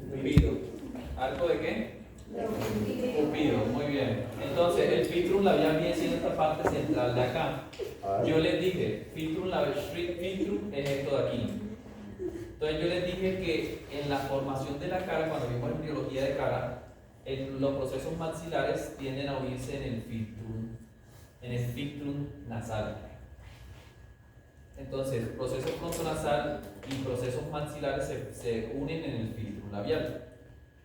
Cupido. ¿Arco de qué? Cupido, muy bien. Entonces, el filtrum labial viene siendo esta parte central de acá. Yo les dije, filtrum labial, filtrum es esto de aquí. Entonces, yo les dije que en la formación de la cara, cuando vimos en biología de cara, los procesos maxilares tienden a unirse en el filtrum nasal. Entonces, proceso frontonasal y procesos maxilares se unen en el filtrum labial.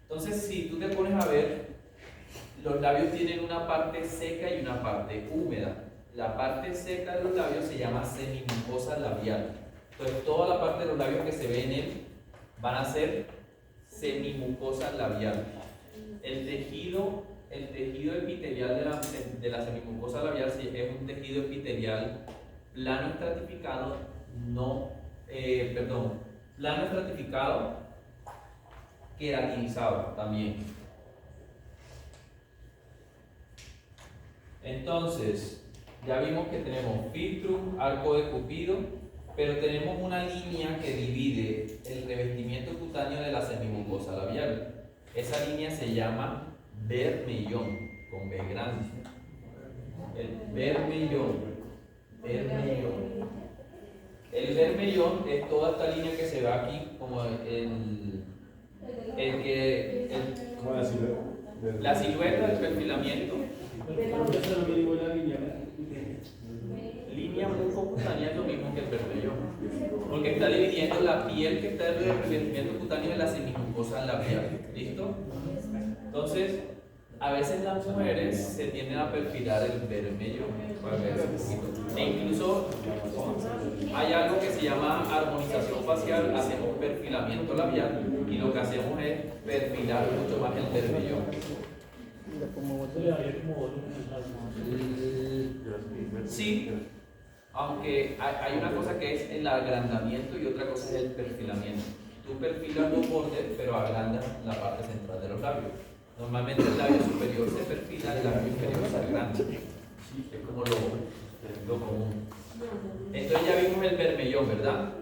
Entonces, si tú te pones a ver, los labios tienen una parte seca y una parte húmeda. La parte seca de los labios se llama semimucosa labial. Entonces, toda la parte de los labios que se ve en él van a ser semimucosa labial. El tejido epitelial de la semimucosa labial es un tejido epitelial plano estratificado, plano estratificado, queratinizado también. Entonces, ya vimos que tenemos filtrum, arco de Cupido, pero tenemos una línea que divide el revestimiento cutáneo de la semimucosa labial. Esa línea se llama bermellón, con B grande. El bermellón. El bermellón es toda esta línea que se ve aquí, como la silueta del perfilamiento. Línea mucocutánea es lo mismo que el bermellón, porque está dividiendo la piel que está en el revestimiento cutáneo de la semimucosa labial. ¿Listo? Entonces, a veces las mujeres se tienden a perfilar el bermellón, e incluso hay algo que se llama armonización facial. Hacemos perfilamiento labial y lo que hacemos es perfilar mucho más el bermellón. Sí, aunque hay una cosa que es el agrandamiento y otra cosa es el perfilamiento. Tú perfilas los bordes, pero agrandas la parte central de los labios. Normalmente el labio superior se perfila, el labio inferior se agranda. Es como lo común. Entonces ya vimos el bermellón, ¿verdad?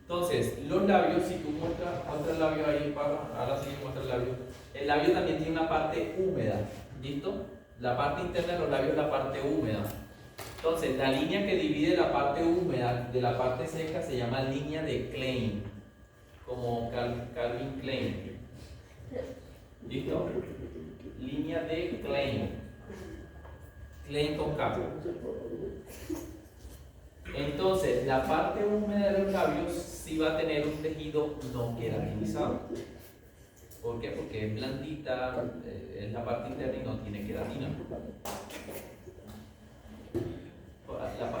Entonces, los labios, si tú muestra el labio ahí, ahora sí muestra el labio. El labio también tiene una parte húmeda, ¿listo? La parte interna de los labios es la parte húmeda. Entonces, la línea que divide la parte húmeda de la parte seca se llama línea de Klein, como Calvin Klein. ¿Listo? Línea de Klein. Klein con K. Entonces, la parte húmeda de los labios sí va a tener un tejido no queratinizado. ¿Por qué? Porque es blandita, es la parte interna y no tiene queratina.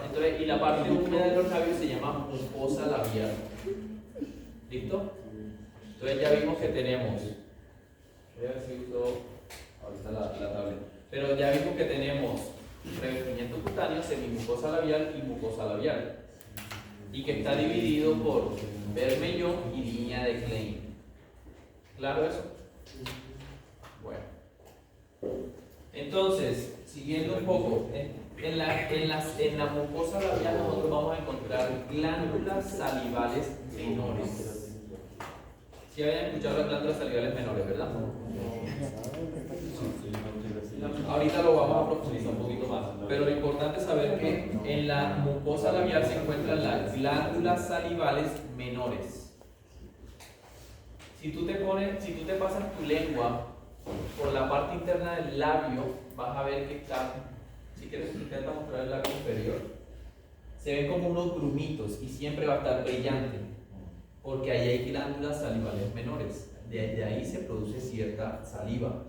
Entonces, y la parte húmeda de los labios se llama mucosa labial. ¿Listo? Entonces ya vimos que tenemos, voy a ver si uso ahorita la tablet, pero ya vimos que tenemos revestimiento cutáneo, semimucosa labial y mucosa labial, y que está dividido por bermellón y línea de Klein. ¿Claro eso? Bueno, entonces, siguiendo un poco, en la mucosa labial nosotros vamos a encontrar glándulas salivales menores. Si habían escuchado las glándulas salivales menores, ¿verdad? Ahorita lo vamos a profundizar un poquito más, pero lo importante es saber que en la mucosa labial se encuentran las glándulas salivales menores. Si tú te pasas tu lengua por la parte interna del labio, vas a ver que está, si quieres intenta mostrar el labio inferior, se ven como unos grumitos y siempre va a estar brillante, porque ahí hay glándulas salivales menores. De ahí se produce cierta saliva.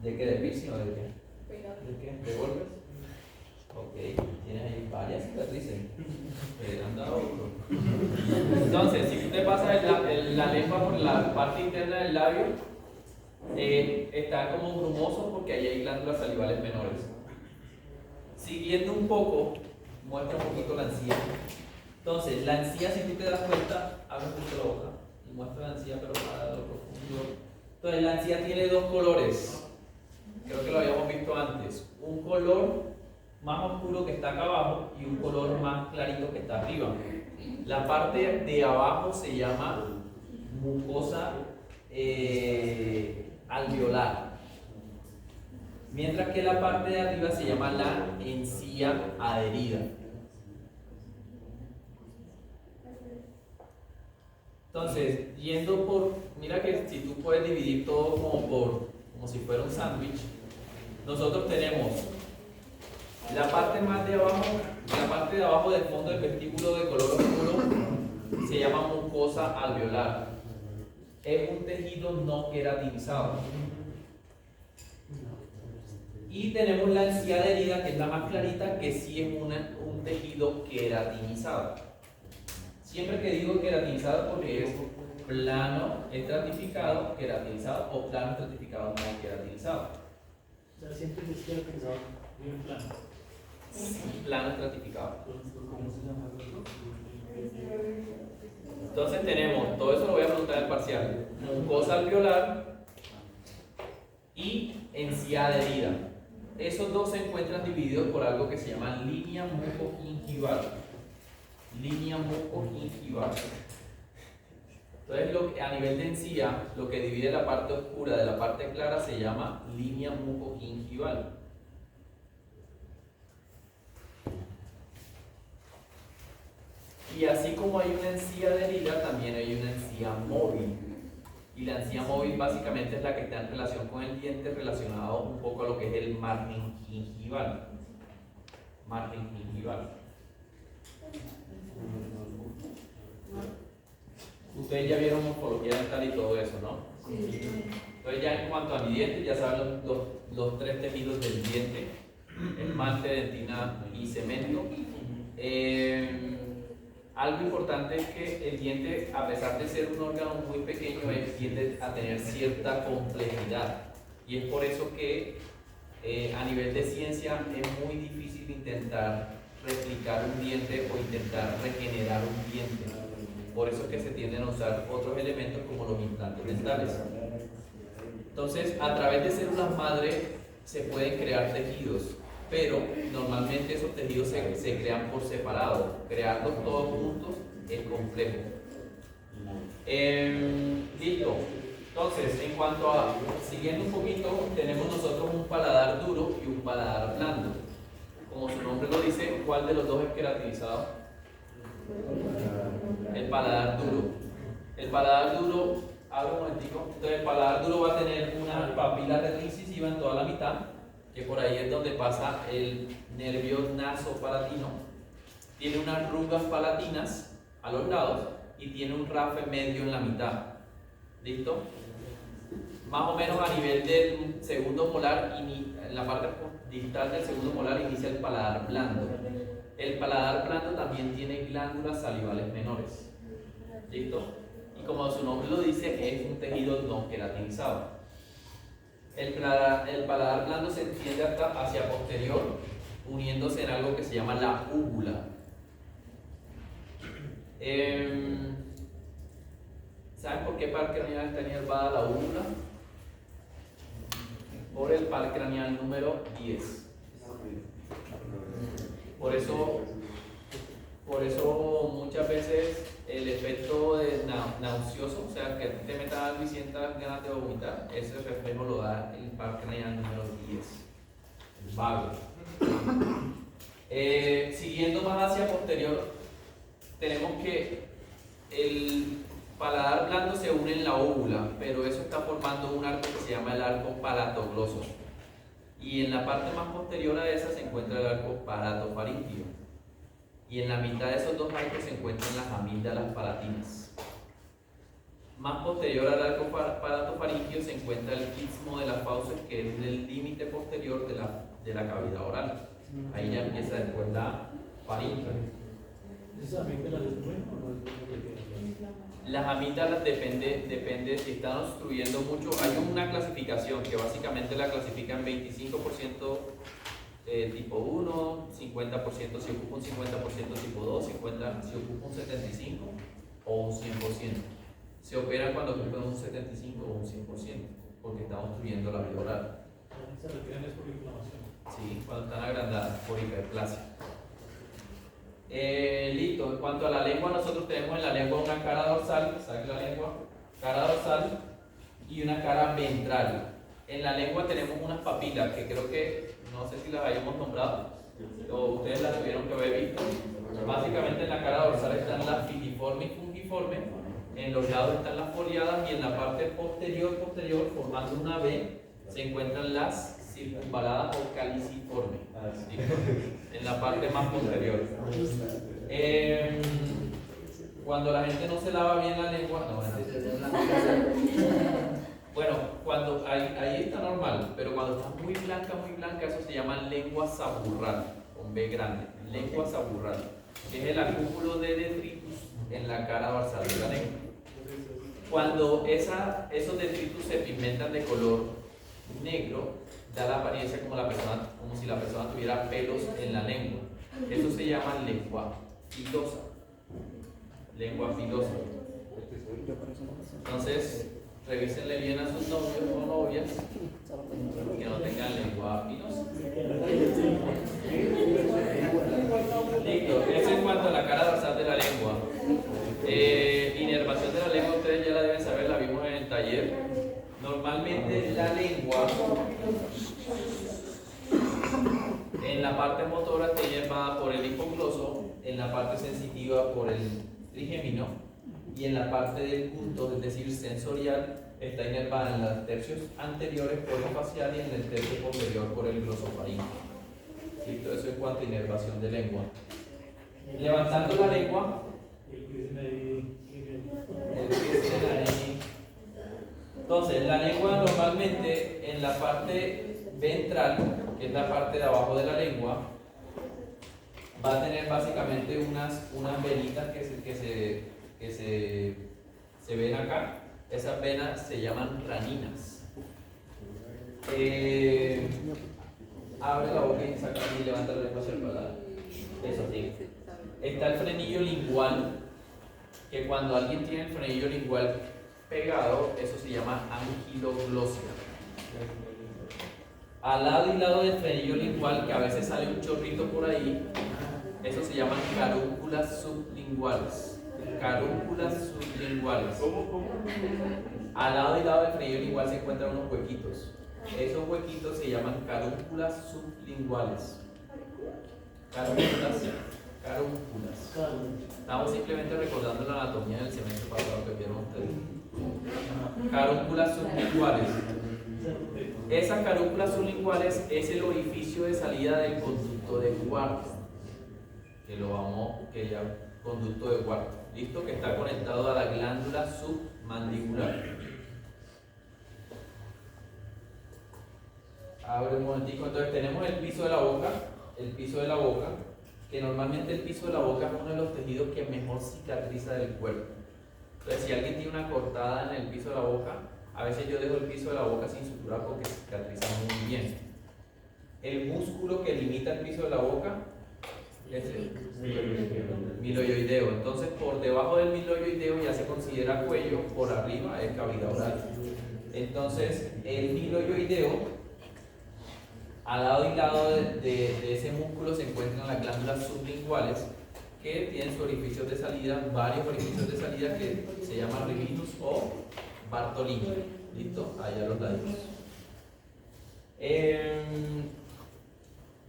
¿De qué? ¿De piercing o de qué? ¿De qué? ¿De golpes? Ok, tienes ahí varias cicatrices. Han dado otro. Entonces, si tú te pasas la lengua por la parte interna del labio, está como grumoso porque ahí hay glándulas salivales menores. Siguiendo un poco, muestra un poquito la encía. Entonces, la encía, si tú te das cuenta, abre un poquito la boca y muestra la encía, pero para lo profundo. Entonces, la encía tiene dos colores. Creo que lo habíamos visto antes. Un color más oscuro que está acá abajo y un color más clarito que está arriba. La parte de abajo se llama mucosa alveolar. Mientras que la parte de arriba se llama la encía adherida. Entonces, yendo por, mira que si tú puedes dividir todo como si fuera un sándwich, nosotros tenemos la parte más de abajo, la parte de abajo del fondo del vestíbulo de color oscuro se llama mucosa alveolar. Es un tejido no queratinizado. Y tenemos la encía adherida, que es la más clarita, que sí es un tejido queratinizado. Siempre que digo queratinizado porque es plano estratificado, queratinizado, o plano estratificado no queratinizado. O sea, siempre es queratinizado bien plano. Plano estratificado. ¿Cómo se llama? Entonces tenemos, todo eso lo voy a preguntar en el parcial, mucosa alveolar y encía adherida. Esos dos se encuentran divididos por algo que se llama línea mucogingival. Línea mucogingival. Entonces, a nivel de encía, lo que divide la parte oscura de la parte clara se llama línea mucogingival. Y así como hay una encía adherida, también hay una encía móvil. Y la encía móvil básicamente es la que está en relación con el diente, relacionado un poco a lo que es el margen gingival. Margen gingival. Ustedes ya vieron morfología dental y todo eso, ¿no? Sí. Entonces ya en cuanto a mi diente, ya saben los tres tejidos del diente: esmalte, dentina y cemento. Algo importante es que el diente, a pesar de ser un órgano muy pequeño, tiende a tener cierta complejidad. Y es por eso que a nivel de ciencia es muy difícil intentar replicar un diente o intentar regenerar un diente. Por eso es que se tienden a usar otros elementos como los implantes dentales. Entonces, a través de células madre se pueden crear tejidos, pero normalmente esos tejidos se crean por separado. Crearlos todos juntos es complejo. Listo. Entonces, en cuanto a, siguiendo un poquito, tenemos nosotros un paladar duro y un paladar blando. Como su nombre lo dice, ¿cuál de los dos es queratinizado? El paladar duro. El paladar duro, abro un momentico. Entonces, el paladar duro va a tener una papila recisiva en toda la mitad, que por ahí es donde pasa el nervio nasopalatino. Tiene unas arrugas palatinas a los lados y tiene un rafe medio en la mitad. ¿Listo? Más o menos a nivel del segundo molar, en la parte distal del segundo molar inicia el paladar blando. El paladar blando también tiene glándulas salivales menores. ¿Listo? Y como su nombre lo dice, es un tejido no queratinizado. El paladar blando se extiende hacia posterior, uniéndose en algo que se llama la úvula. ¿Saben por qué par craneal está inervada la úvula? Por el par craneal número 10. Por eso muchas veces el efecto de nauseoso, o sea, que te metas algo y sientas ganas de vomitar, ese reflejo lo da el par craneal número 10, el vago. Siguiendo más hacia posterior, tenemos que el paladar blando se une en la úvula, pero eso está formando un arco que se llama el arco palatogloso. Y en la parte más posterior a esa se encuentra el arco palatofaríngeo. Y en la mitad de esos dos arcos se encuentran las amígdalas palatinas. Más posterior al arco palatofaríngeo se encuentra el istmo de las fauces, que es el límite posterior de la cavidad oral. Ahí ya empieza después la faringe. ¿Esas amígdalas es bueno o no es bueno? Las amígdalas depende si están obstruyendo mucho. Hay una clasificación que básicamente la clasifica en 25% tipo 1, 50% si ocupa un 50% tipo 2, 50% si ocupa un 75% o un 100%. Se operan cuando ocupan un 75 o un 100%, porque están obstruyendo la vía oral. Se retiran es por inflamación. Sí, cuando están agrandadas por hiperplasia. Listo, en cuanto a la lengua, nosotros tenemos en la lengua una cara dorsal, ¿sabes la lengua? cara dorsal y una cara ventral. En la lengua tenemos unas papilas que creo que, no sé si las hayamos nombrado, o ustedes las tuvieron que haber visto. Básicamente en la cara dorsal están las filiformes y fungiformes, en los lados están las foliadas y en la parte posterior, formando una V, se encuentran las circunvaladas o caliciformes. ¿Listo? En la parte más posterior. Cuando la gente no se lava bien la lengua, bueno, cuando ahí está normal, pero cuando está muy blanca, eso se llama lengua saburral, con B grande, lengua saburral, que es el acúmulo de detritus en la cara dorsal de la lengua. Cuando esos detritus se pigmentan de color negro, da la apariencia como si la persona tuviera pelos en la lengua. Eso se llama lengua filosa. Lengua filosa. Entonces, revísenle bien a sus novios o novias que no tengan lengua filosa. Listo, eso en cuanto a la cara dorsal de la lengua. Inervación de la lengua, ustedes ya la deben saber, la vimos en el taller. Normalmente la lengua en la parte motora está inervada por el hipogloso, en la parte sensitiva por el trigémino y en la parte del culto, es decir, sensorial, está inervada en los tercios anteriores por el facial y en el tercio posterior por el glosofaríngeo. ¿Listo? Eso en cuanto a inervación de lengua. Levantando la lengua, entonces la lengua normalmente en la parte ventral, que es la parte de abajo de la lengua, va a tener básicamente unas venitas que se ven acá. Esas venas se llaman raninas. Abre la boca y levanta la lengua hacia el paladar. Eso sí. Está el frenillo lingual, que cuando alguien tiene el frenillo lingual pegado, eso se llama anquiloglosia. Al lado y lado del frenillo lingual, que a veces sale un chorrito por ahí, eso se llaman carúnculas sublinguales. Carúnculas sublinguales. Al lado y lado del frenillo lingual se encuentran unos huequitos. Esos huequitos se llaman carúnculas sublinguales. Carúnculas. Estamos simplemente recordando la anatomía del semestre pasado que vieron ustedes. Carúnculas sublinguales. Esas carúnculas sublinguales es el orificio de salida del conducto de Ward, conducto de Ward, ¿listo? Que está conectado a la glándula submandibular. Abre un momentico. Entonces tenemos el piso de la boca, que normalmente el piso de la boca es uno de los tejidos que mejor cicatriza del cuerpo. Entonces si alguien tiene una cortada en el piso de la boca, a veces yo dejo el piso de la boca sin suturar porque cicatriza muy bien. El músculo que limita el piso de la boca es el miloioideo. Entonces por debajo del miloioideo ya se considera cuello, por arriba es cavidad oral. Entonces el miloioideo, al lado y lado de ese músculo se encuentran las glándulas sublinguales, que tienen sus orificios de salida, varios orificios de salida que se llaman riminus o Bartolini. ¿Listo? Allá los laditos.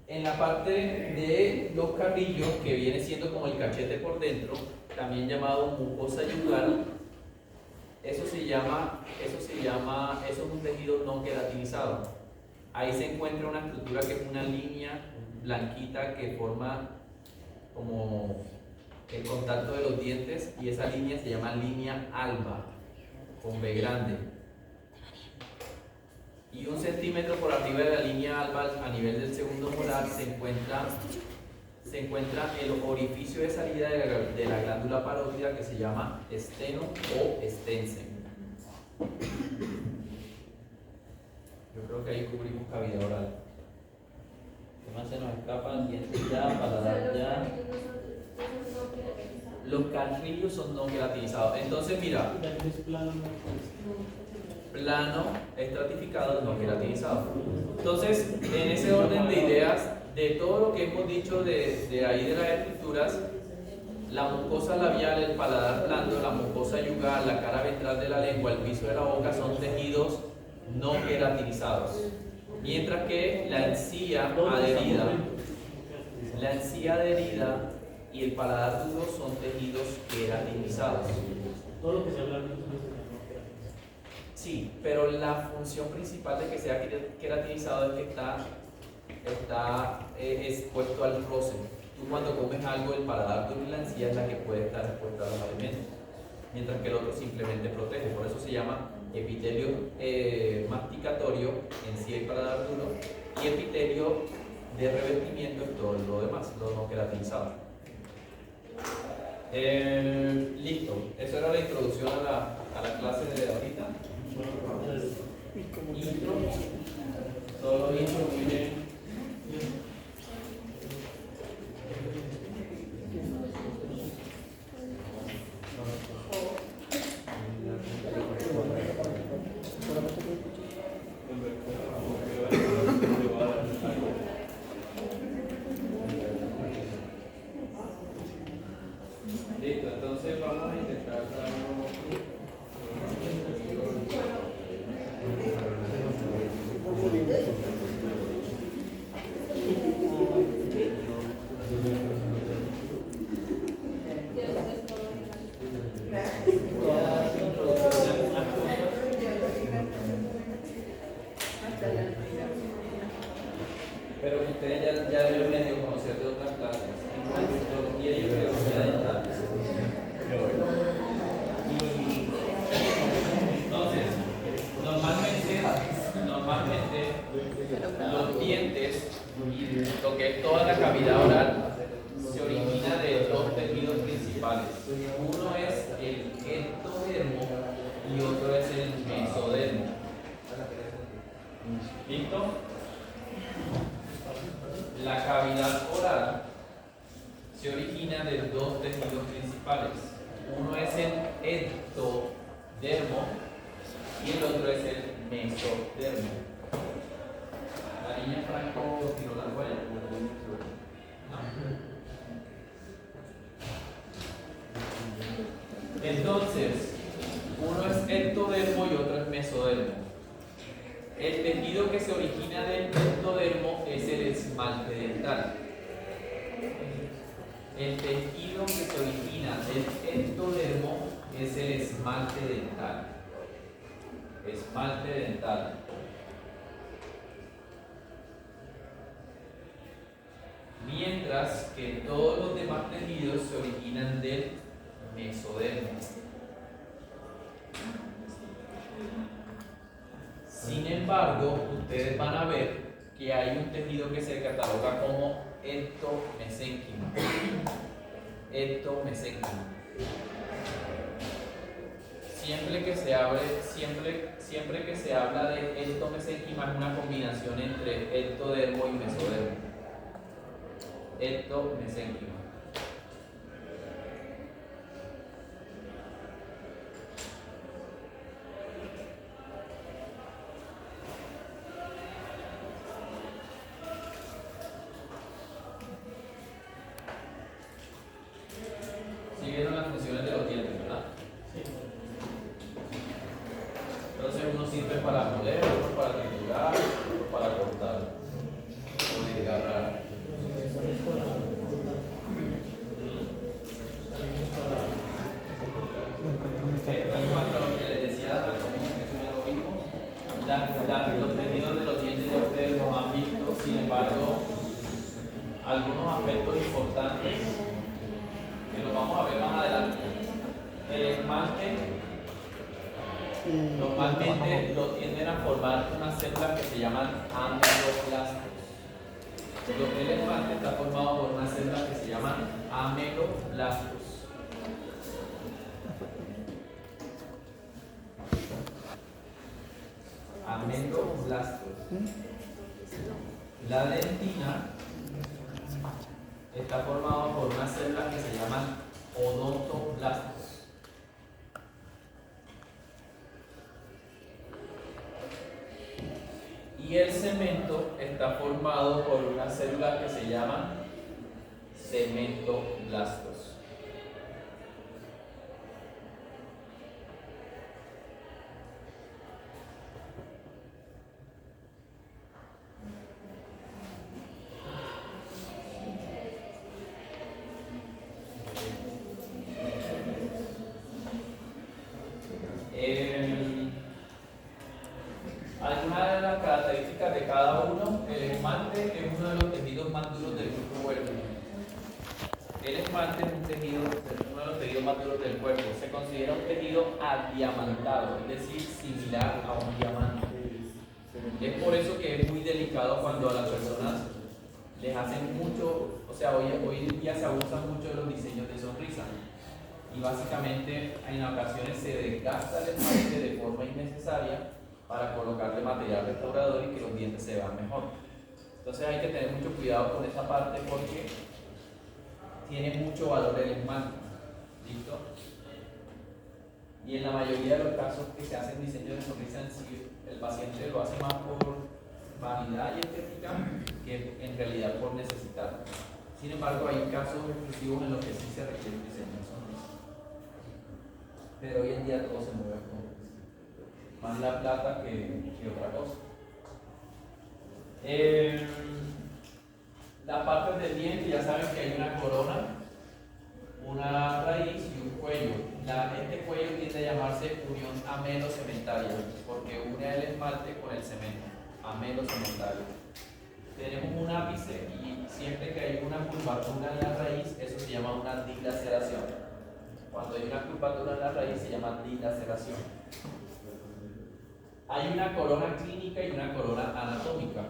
En la parte de los carrillos, que viene siendo como el cachete por dentro, también llamado mucosa yugal, eso es un tejido no queratinizado. Ahí se encuentra una estructura que es una línea blanquita que forma como el contacto de los dientes, y esa línea se llama línea alba, con B grande. Y 1 centímetro por arriba de la línea alba, a nivel del segundo molar, se encuentra el orificio de salida de la glándula parótida, que se llama esteno o estensen. Yo creo que ahí cubrimos cavidad oral. ¿Qué más se nos escapa? Dientes ya, paladar ya. Los carrillos son no queratinizados. Entonces, mira. Plano, estratificado, no queratinizado. Entonces, en ese orden de ideas, de todo lo que hemos dicho de ahí de las estructuras, La mucosa labial, el paladar blando, la mucosa yugal, la cara ventral de la lengua, el piso de la boca son tejidos no queratinizados. Mientras que la encía adherida y el paladar duro son tejidos queratinizados. Todo lo que se habla de eso es Sí, pero la función principal de que sea queratinizado es que está expuesto al roce. Tú cuando comes algo, el paladar duro y la encía es la que puede estar expuesta a los alimentos, mientras que el otro simplemente protege. Por eso se llama epitelio masticatorio, encía y paladar duro, y epitelio de revestimiento en todo lo demás, lo no queratinizado. Listo, eso era la introducción a la clase de ahorita. Intro, solo intro, muy bien. Listo, entonces vamos a intentar pero que ustedes ya deben medio conocer de otras clases, y ellos creo que ya están. Entonces, normalmente los dientes y lo que es toda la cavidad oral se origina de dos tejidos principales. Uno es el ectodermo y otro es el mesodermo. ¿Listo? La cavidad oral se origina de dos tejidos principales. Uno es el ectodermo y el otro es el mesodermo. ¿La niña Franco tiró la huella? Entonces, uno es ectodermo y otro es mesodermo. El tejido que se origina del ectodermo es el esmalte dental. El tejido que se origina del ectodermo es el esmalte dental. Esmalte dental. Mientras que todos los demás tejidos se originan del mesodermo. Sin embargo, ustedes van a ver que hay un tejido que se cataloga como ectomesénquimo. Ectomesénquimo. Siempre que se habla de ectomesénquima es una combinación entre ectodermo y mesodermo. Ectomesénquima. ¿Sí vieron las funciones de los dientes, verdad? Sí. Entonces uno sirve para moler, otro para triturar, otro para cortar o desgarrar. En cuanto a lo que les decía, como eso ya lo vimos, los tejidos de los dientes ya ustedes los han visto, sin embargo, algunos aspectos importantes que los vamos a ver más adelante. El esmalte normalmente lo tienden a formar unas células que se llaman ameloblastos. El esmalte está formado por unas células que se llaman ameloblastos. Ameloblastos. La dentina está formado por unas células que se llaman odontoblastos. Y el cemento está formado por unas células que se llaman cementoblastos. Algunas de las características de cada uno. El esmalte es uno de los tejidos más duros del cuerpo. El esmalte es uno de los tejidos más duros del cuerpo. Se considera un tejido adiamantado, es decir, similar a un diamante. Es por eso que es muy delicado cuando a las personas les hacen mucho, o sea, hoy en día se abusa mucho de los diseños de sonrisa. Y básicamente en ocasiones se desgasta el esmalte de forma innecesaria para colocarle material restaurador y que los dientes se vean mejor. Entonces hay que tener mucho cuidado con esa parte porque tiene mucho valor el esmalte. ¿Listo? Y en la mayoría de los casos que se hacen diseño de sonrisa en sí, el paciente lo hace más por vanidad y estética que en realidad por necesidad. Sin embargo, hay casos exclusivos en los que sí se requiere un diseño de sonrisa. Pero hoy en día todo se mueve con más la plata que otra cosa. Las partes del diente, ya saben que hay una corona, una raíz y un cuello. Este cuello tiende a llamarse unión amelo-cementaria porque une el esmalte con el cemento, amelo-cementaria. Tenemos un ápice y siempre que hay una curvatura en la raíz, eso se llama una dilaceración. Cuando hay una curvatura en la raíz se llama dilaceración. Hay una corona clínica y una corona anatómica.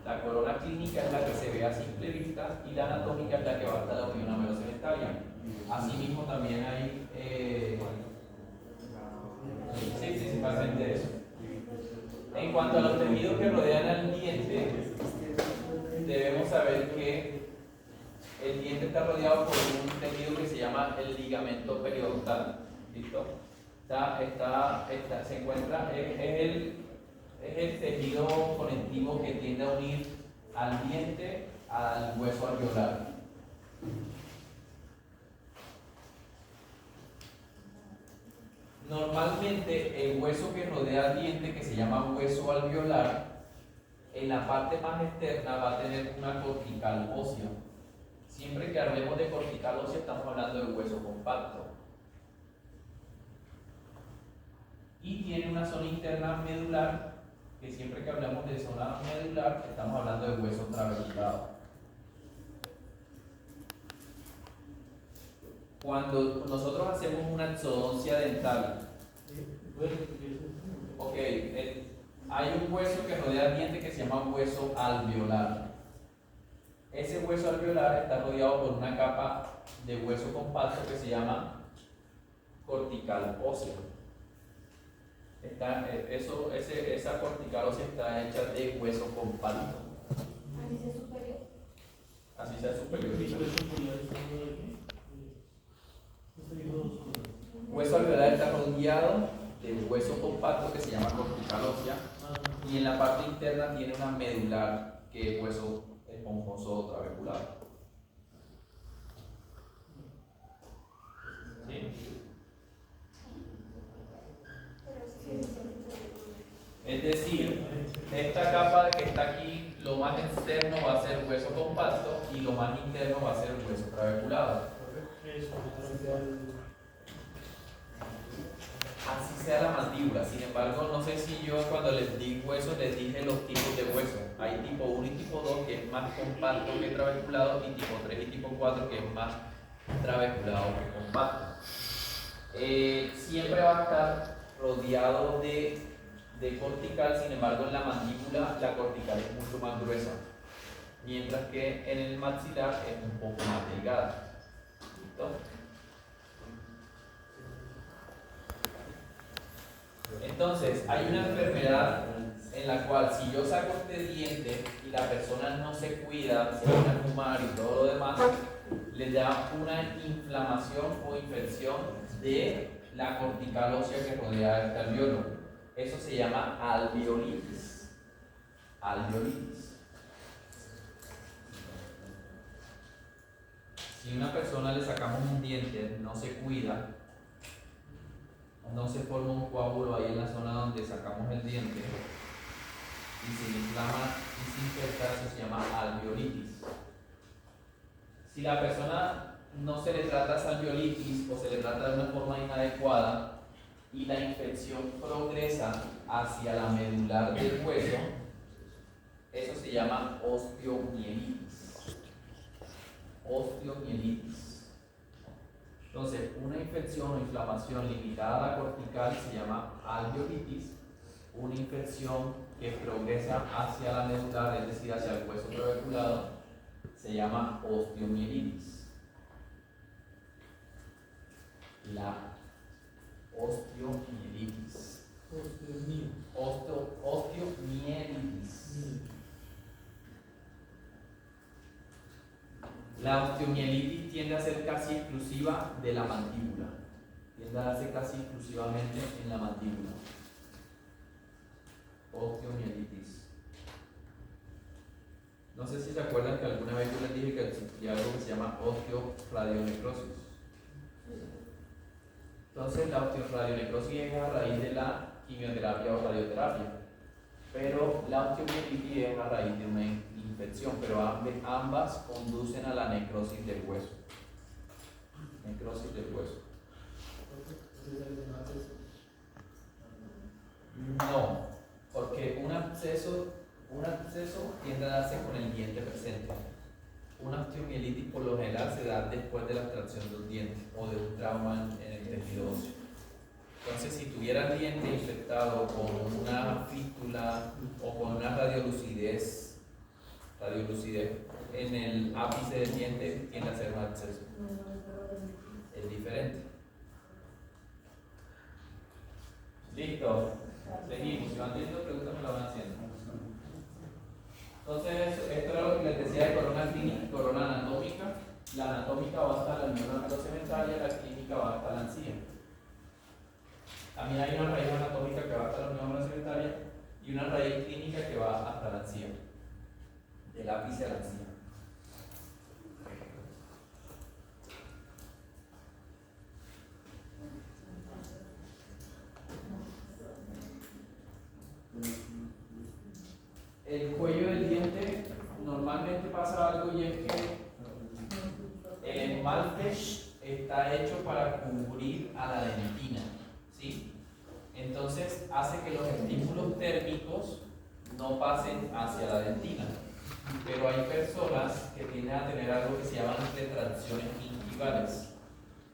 La corona clínica es la que se ve a simple vista y la anatómica es la que va hasta la unión amelo-cementaria. Asimismo también hay sí, básicamente eso. En cuanto a los tejidos que rodean al diente, debemos saber que el diente está rodeado por un tejido que se llama el ligamento periodontal. ¿Listo? Se encuentra, es el tejido conectivo que tiende a unir al diente al hueso alveolar. Normalmente el hueso que rodea al diente, que se llama hueso alveolar, en la parte más externa va a tener una cortical ósea. Siempre que hablemos de cortical ósea estamos hablando de hueso compacto. Y tiene una zona interna medular, que siempre que hablamos de zona medular estamos hablando de hueso trabeculado. Cuando nosotros hacemos una exodoncia dental, hay un hueso que rodea el diente que se llama hueso alveolar. Ese hueso alveolar está rodeado por una capa de hueso compacto que se llama cortical ósea. Esa cortical ósea está hecha de hueso compacto. ¿Así sea superior? Así sea superior. Hueso alveolar está rodeado de hueso compacto que se llama cortical ósea y en la parte interna tiene una medular que es hueso esponjoso trabeculado. ¿Sí? Es decir, esta capa que está aquí, lo más externo va a ser hueso compacto y lo más interno va a ser hueso trabeculado. Así sea la mandíbula. Sin embargo, no sé si yo cuando les di hueso les dije los tipos de hueso. Hay tipo 1 y tipo 2 que es más compacto que trabeculado y tipo 3 y tipo 4 que es más trabeculado que compacto. Siempre va a estar rodeado de cortical, sin embargo en la mandíbula la cortical es mucho más gruesa, mientras que en el maxilar es un poco más delgada. ¿Listo? Entonces, hay una enfermedad en la cual si yo saco este diente y la persona no se cuida, se pone a fumar y todo lo demás, le da una inflamación o infección de la cortical ósea que rodea este alveolo. Eso se llama alveolitis. Alveolitis. Si a una persona le sacamos un diente, no se cuida, no se forma un coágulo ahí en la zona donde sacamos el diente y se inflama y se infecta, eso se llama alveolitis. Si la persona no se le trata esa alveolitis o se le trata de una forma inadecuada y la infección infección progresa hacia la medular del hueso, eso se llama osteomielitis. Osteomielitis. Entonces, una infección o inflamación limitada a la cortical se llama alveolitis. Una infección que progresa hacia la medular, es decir, hacia el hueso trabeculado, se llama osteomielitis. La osteomielitis. Osteomielitis. La osteomielitis tiende a ser casi exclusiva de la mandíbula. Tiende a darse casi exclusivamente en la mandíbula. Osteomielitis. No sé si se acuerdan que alguna vez yo les dije que existía algo que se llama osteoradionecrosis. Entonces la osteoradionecrosis es a raíz de la quimioterapia o radioterapia, pero la osteomielitis es a raíz de una infección, pero ambas conducen a la necrosis del hueso. Necrosis del hueso. No, porque un absceso tiende a darse con el diente presente. Una osteomielitis por lo general se da después de la extracción de un diente o de un trauma en el tejido óseo. Entonces, si tuviera el diente infectado con una fístula o con una radiolucidez en el ápice del diente, tiende a ser un absceso. Es diferente. Listo. Seguimos. Si van teniendo preguntas, me la van haciendo. Entonces, esto era lo que les decía de corona clínica y corona anatómica. La anatómica va hasta la unión anatocementaria, la clínica va hasta la encía. También hay una raíz anatómica que va hasta la unión anatocementaria y una raíz clínica que va hasta la encía, del ápice a la encía. El cuello del diente normalmente pasa algo y es que el esmalte está hecho para cubrir a la dentina, ¿sí? Entonces hace que los estímulos térmicos no pasen hacia la dentina, pero hay personas que tienden a tener algo que se llaman retracciones gingivales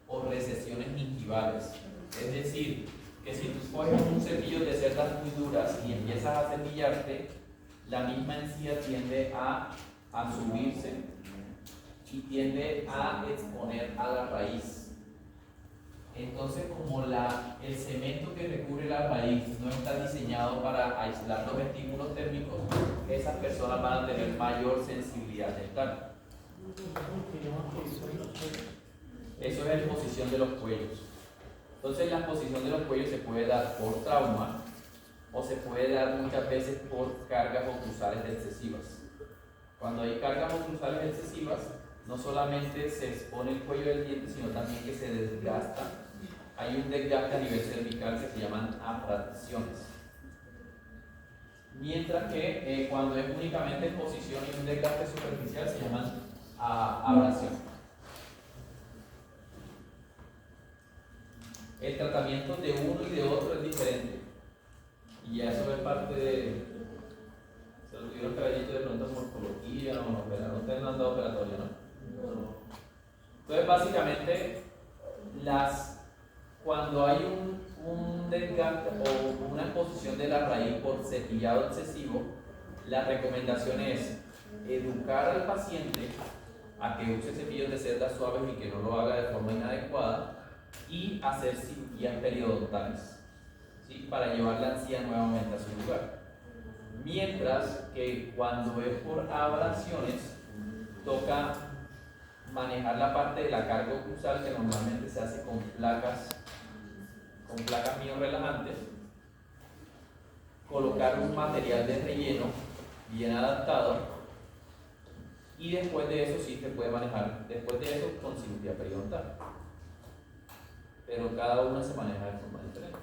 o recesiones gingivales, es decir, que si tú coges un cepillo de cerdas muy duras y empiezas a cepillarte, la misma encía tiende a subirse y tiende a exponer a la raíz. Entonces, como el cemento que recubre la raíz no está diseñado para aislar los estímulos térmicos, esas personas van a tener mayor sensibilidad dental. Eso es la exposición de los cuellos. Entonces, la exposición de los cuellos se puede dar por trauma o se puede dar muchas veces por cargas oclusales excesivas. Cuando hay cargas oclusales excesivas, no solamente se expone el cuello del diente, sino también que se desgasta. Hay un desgaste a nivel cervical que se llaman abracciones. Mientras que cuando es únicamente exposición y un desgaste superficial se llaman abrasión. El tratamiento de uno y de otro es diferente. Y ya eso es parte de. Se lo tuvieron caballito de pronto en morfología o no, ustedes no han dado operatorio, ¿no? Entonces, básicamente, cuando hay un desgaste o una exposición de la raíz por cepillado excesivo, la recomendación es educar al paciente a que use cepillos de cerdas suaves y que no lo haga de forma inadecuada y hacer cirugías periodontales, ¿sí? Para llevar la encía nuevamente a su lugar. Mientras que cuando es por abrasiones, toca manejar la parte de la carga oclusal que normalmente se hace con placas miorrelajantes, colocar un material de relleno bien adaptado y después de eso sí se puede manejar, después de eso con cirugía periodontal. Pero cada uno se maneja de forma diferente.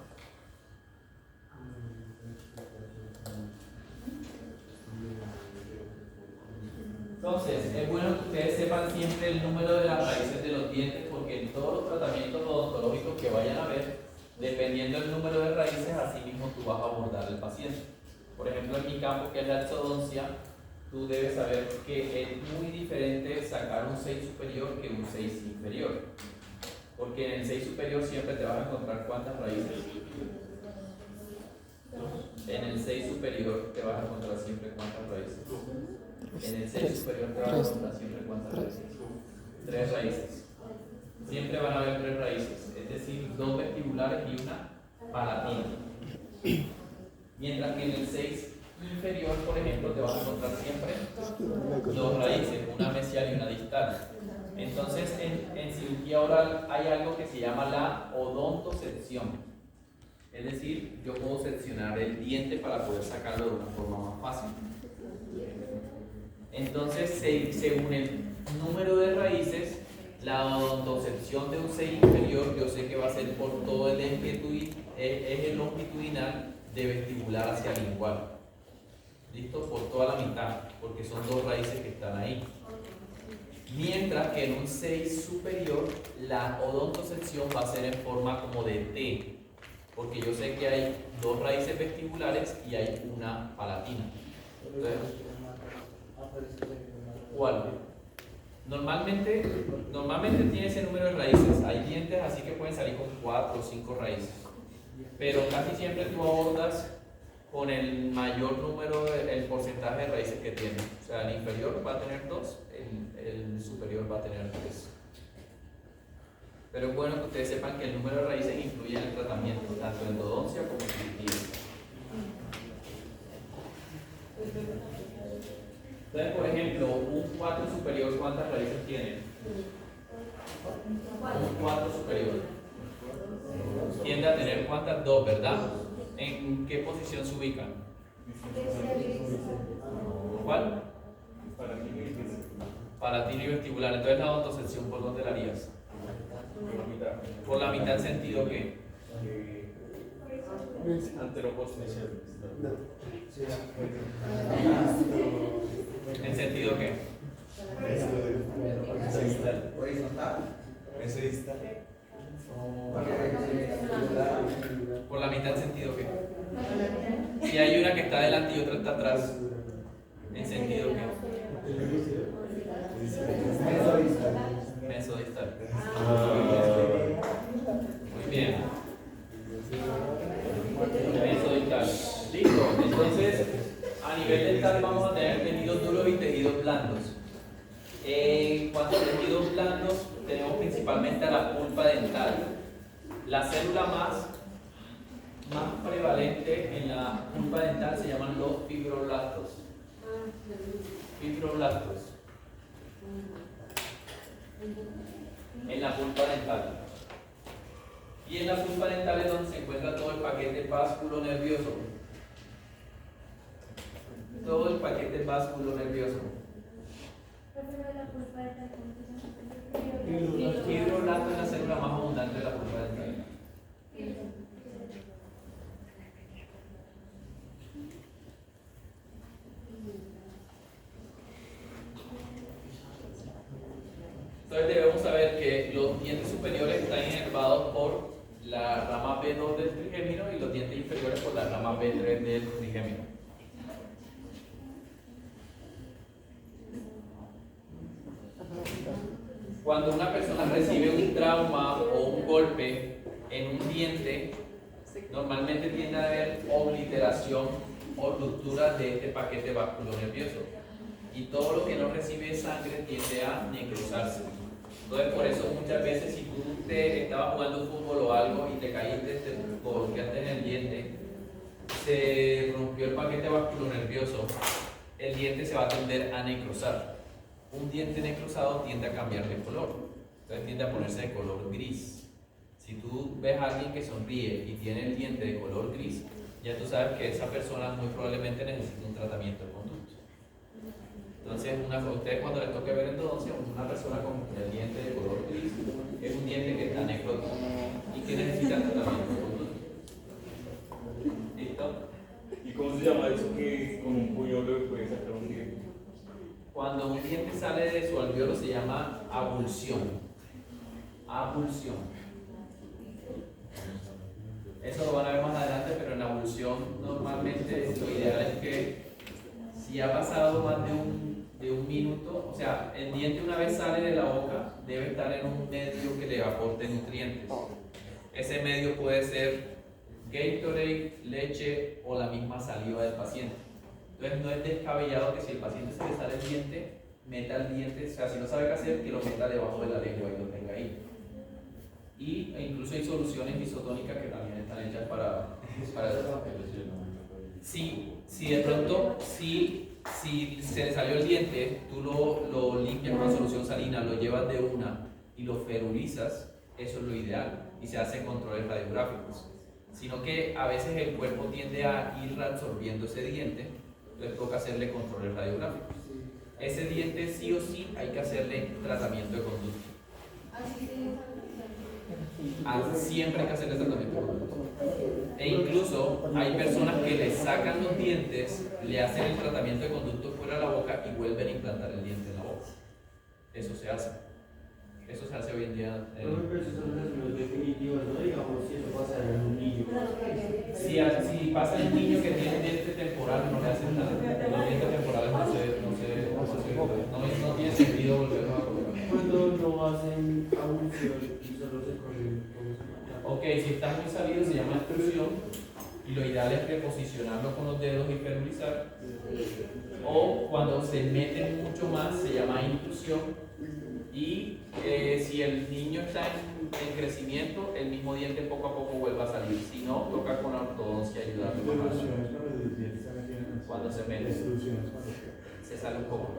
Entonces, es bueno que ustedes sepan siempre el número de las raíces de los dientes porque en todos los tratamientos odontológicos que vayan a ver, Dependiendo del número de raíces, así mismo tú vas a abordar al paciente. Por ejemplo, en mi campo, que es la ortodoncia, tú debes saber que es muy diferente sacar un 6 superior que un 6 inferior. Porque en el 6 superior siempre te vas a encontrar ¿cuántas raíces? En el 6 superior te vas a encontrar siempre ¿cuántas raíces? En el 6 superior te vas a encontrar siempre ¿cuántas raíces? 3 raíces. Siempre van a haber 3 raíces, es decir, 2 vestibulares y una palatina. Mientras que en el 6 inferior, por ejemplo, te vas a encontrar siempre 2 raíces, una mesial y una distal. Entonces, en cirugía oral hay algo que se llama la odontosección. Es decir, yo puedo seccionar el diente para poder sacarlo de una forma más fácil. Entonces, según el número de raíces, la odontosección de un 6 inferior, yo sé que va a ser por todo el eje longitudinal de vestibular hacia lingual. ¿Listo? Por toda la mitad, porque son 2 raíces que están ahí. Mientras que en un 6 superior, la odontosección va a ser en forma como de T, porque yo sé que hay 2 raíces vestibulares y hay una palatina. Entonces, ¿cuál? Normalmente tiene ese número de raíces. Hay dientes así que pueden salir con 4 o 5 raíces, pero casi siempre tú abordas con el mayor número, el porcentaje de raíces que tiene. O sea, el inferior va a tener 2, el superior va a tener 3. Pero es bueno que ustedes sepan que el número de raíces influye en el tratamiento, tanto en endodoncia como en cirugía. Entonces, por ejemplo, un 4 superior, ¿cuántas raíces tiene? Un 4 superior tiende a tener ¿cuántas? 2, ¿verdad? ¿En qué posición se ubican? ¿Cuál? Palatino y vestibular. Entonces la odontosección, ¿por dónde la harías? Por la mitad, ¿en sentido qué? Anteroposterior. ¿En sentido qué? Por la mitad, ¿en sentido qué? Si hay una que está adelante y otra está atrás, ¿en sentido qué? Mesodistal. Muy bien. Mesodistal. Listo. Entonces, a nivel dental vamos a tener tejidos duros y tejidos blandos. En cuanto a tejidos blandos, tenemos principalmente a la pulpa dental. La célula más prevalente en la pulpa dental se llaman los fibroblastos. Fibroblastos. En la pulpa dental. Y en la pulpa dental es donde se encuentra todo el paquete vasculo nervioso. Todo el paquete vasculo nervioso. El fibroblasto es la célula más abundante de la pulpa dental. Entonces debemos saber que los dientes superiores están inervados por la rama B2 del trigémino y los dientes inferiores por la rama B3 del trigémino. Cuando una persona recibe un trauma o un golpe en un diente, normalmente tiende a haber obliteración o ruptura de este paquete vasculonervioso. Y todo lo que no recibe sangre tiende a necrosarse. Entonces, por eso muchas veces si tú te estabas jugando fútbol o algo y te caíste, te golpeaste en el diente, se rompió el paquete vasculonervioso, el diente se va a tender a necrosar. Un diente necrosado tiende a cambiar de color, entonces tiende a ponerse de color gris. Si tú ves a alguien que sonríe y tiene el diente de color gris, ya tú sabes que esa persona muy probablemente necesita un tratamiento de conducto. Entonces, ustedes cuando les toque ver endodoncia, una persona con el diente de color gris es un diente que está necrótico y que necesita tratamiento de conducto. ¿Listo? ¿Y cómo se llama eso que con un puño le puede sacar un diente? Cuando un diente sale de su alveolo se llama abulsión. Abulsión. solución normalmente lo ideal es que si ha pasado más de un minuto, o sea, el diente una vez sale de la boca debe estar en un medio que le aporte nutrientes. Ese medio puede ser Gatorade, leche o la misma saliva del paciente. Entonces no es descabellado que si el paciente se le sale el diente, meta el diente, o sea, si no sabe qué hacer, que lo meta debajo de la lengua y lo tenga ahí. E incluso hay soluciones isotónicas que también están hechas para eso. Si de pronto, si se le salió el diente, tú lo limpias con solución salina, lo llevas de una y lo ferulizas, eso es lo ideal y se hacen controles radiográficos. Sino que a veces el cuerpo tiende a ir reabsorbiendo ese diente, entonces toca hacerle controles radiográficos. Ese diente sí o sí hay que hacerle tratamiento de conducto. Siempre hay que hacerle tratamiento de conducto. E incluso hay personas que le sacan los dientes, le hacen el tratamiento de conducto fuera de la boca y vuelven a implantar el diente en la boca. Eso se hace. Eso se hace hoy en día. Pero eso son las definitivas, ¿no? Digamos, si eso pasa en un niño. Si pasa el niño que tiene diente temporal, no le hacen nada. Los dientes temporales no tiene sentido volverlos a colocar. Cuando no hacen abulsión y solo se corren, ¿cómo se llama? Ok, si está muy salido se llama extrusión y lo ideal es reposicionarlo con los dedos y ferulizar. O cuando se mete mucho más se llama intrusión. Y si el niño está en crecimiento, el mismo diente poco a poco vuelve a salir. Si no, toca con ortodoncia ayudarlo. Cuando se mete, se sale un poco.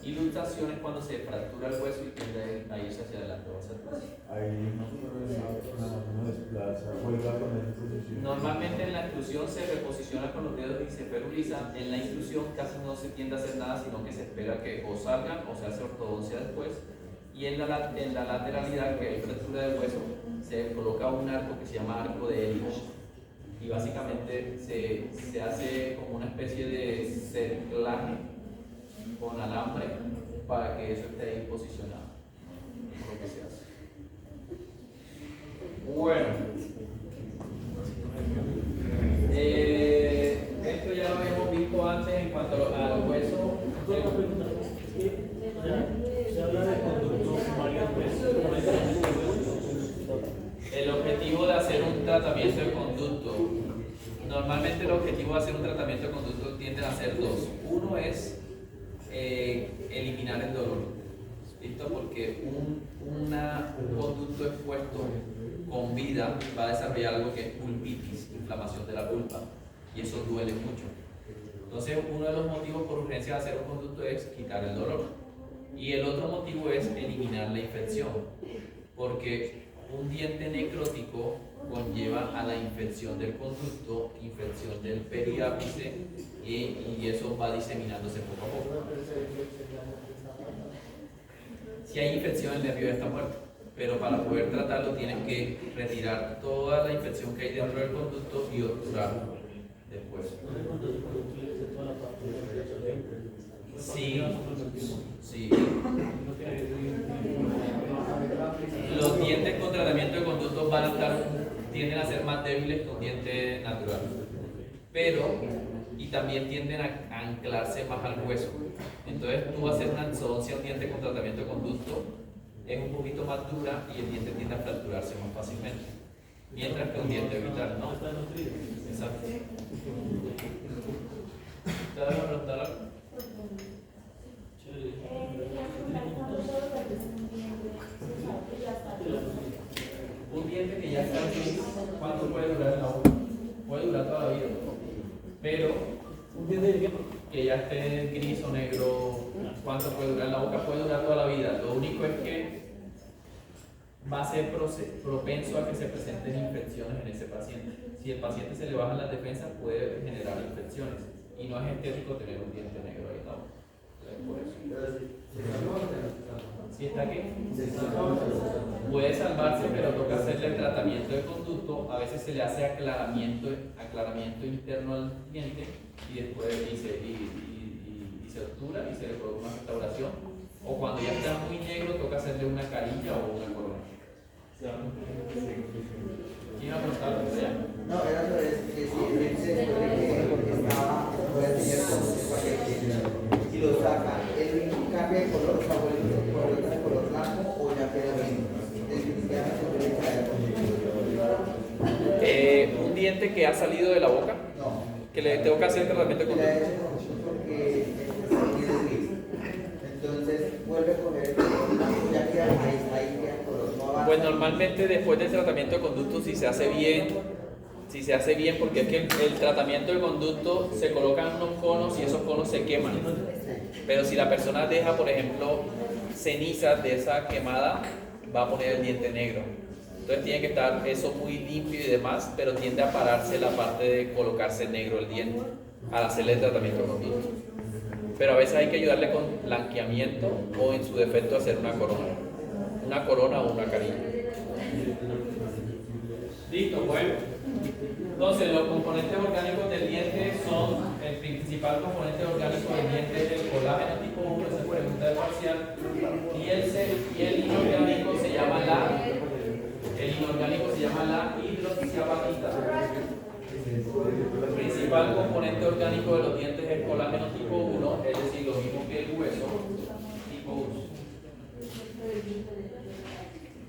Y luxaciones cuando se fractura el hueso y tiende a irse hacia adelante. Normalmente en la extrusión se reposiciona con los dedos y se feruliza. En la intrusión casi no se tiende a hacer nada, sino que se espera que o salgan o se hace ortodoncia después. Y en la lateralidad, que hay fractura del hueso, se coloca un arco que se llama arco de Ehrlich. Y básicamente se hace como una especie de cerclaje con alambre para que eso esté ahí posicionado. Por lo que se hace. Bueno, esto ya lo habíamos visto antes en cuanto al hueso. Se habla de conducto varias veces. El objetivo de hacer un tratamiento de conducto, normalmente el objetivo de hacer un tratamiento de conducto tienden a ser dos. Uno es eliminar el dolor, ¿listo? Porque un conducto expuesto con vida va a desarrollar algo que es pulpitis, inflamación de la pulpa, y eso duele mucho. Entonces, uno de los motivos por urgencia de hacer un conducto es quitar el dolor, y el otro motivo es eliminar la infección, porque un diente necrótico conlleva a la infección del conducto, infección del periápice, y eso va diseminándose poco a poco. Si hay infección, el nervio ya está muerto, pero para poder tratarlo tienes que retirar toda la infección que hay dentro del conducto y obturarlo después. Sí, sí. Los dientes con tratamiento de conducto tienden a ser más débiles que un diente natural, y también tienden a anclarse más al hueso. Entonces tú hacer una ensodoncia a un diente con tratamiento de conducto es un poquito más dura y el diente tiende a fracturarse más fácilmente, mientras que un diente vital no. Exacto. ¿Te vas a preguntar algo? Un diente que ya está gris, ¿cuánto puede durar en la boca? Puede durar toda la vida, pero un diente que ya esté gris o negro, ¿cuánto puede durar en la boca? Puede durar toda la vida. Lo único es que va a ser propenso a que se presenten infecciones en ese paciente. Si el paciente se le bajan las defensas, puede generar infecciones, y no es estético tener un diente negro ahí, ¿no? Por eso. ¿Sí está aquí? Puede salvarse, pero toca hacerle el tratamiento de conducto. A veces se le hace aclaramiento interno al diente y después se obtura y se le produce una restauración. O cuando ya está muy negro, toca hacerle una carilla o una corona. No, era sobre que si favoritos se colocan de color blanco o ya queda bien. Definitivamente debe quedar Un diente que ha salido de la boca, no. que le tengo que hacer el tratamiento de La conducto. he hecho porque tiene gris. Entonces vuelve a coger el color blanco, ya queda ahí queda el color. No avanza. Pues normalmente después del tratamiento de conducto, si se hace bien, porque es que el tratamiento de conducto se colocan unos conos y esos conos se queman. Pero si la persona deja, por ejemplo, cenizas de esa quemada, va a poner el diente negro. Entonces tiene que estar eso muy limpio y demás, pero tiende a pararse la parte de colocarse negro el diente al hacerle el tratamiento de conducto. Pero a veces hay que ayudarle con blanqueamiento o en su defecto hacer una corona o una carilla. Listo, bueno. Entonces los componentes orgánicos del diente son, el principal componente orgánico del diente es el colágeno tipo 1, esa es pregunta de parcial, y el inorgánico se llama la hidroxiapatita. El principal componente orgánico de los dientes es el colágeno tipo 1, es decir, lo mismo que el hueso tipo 1.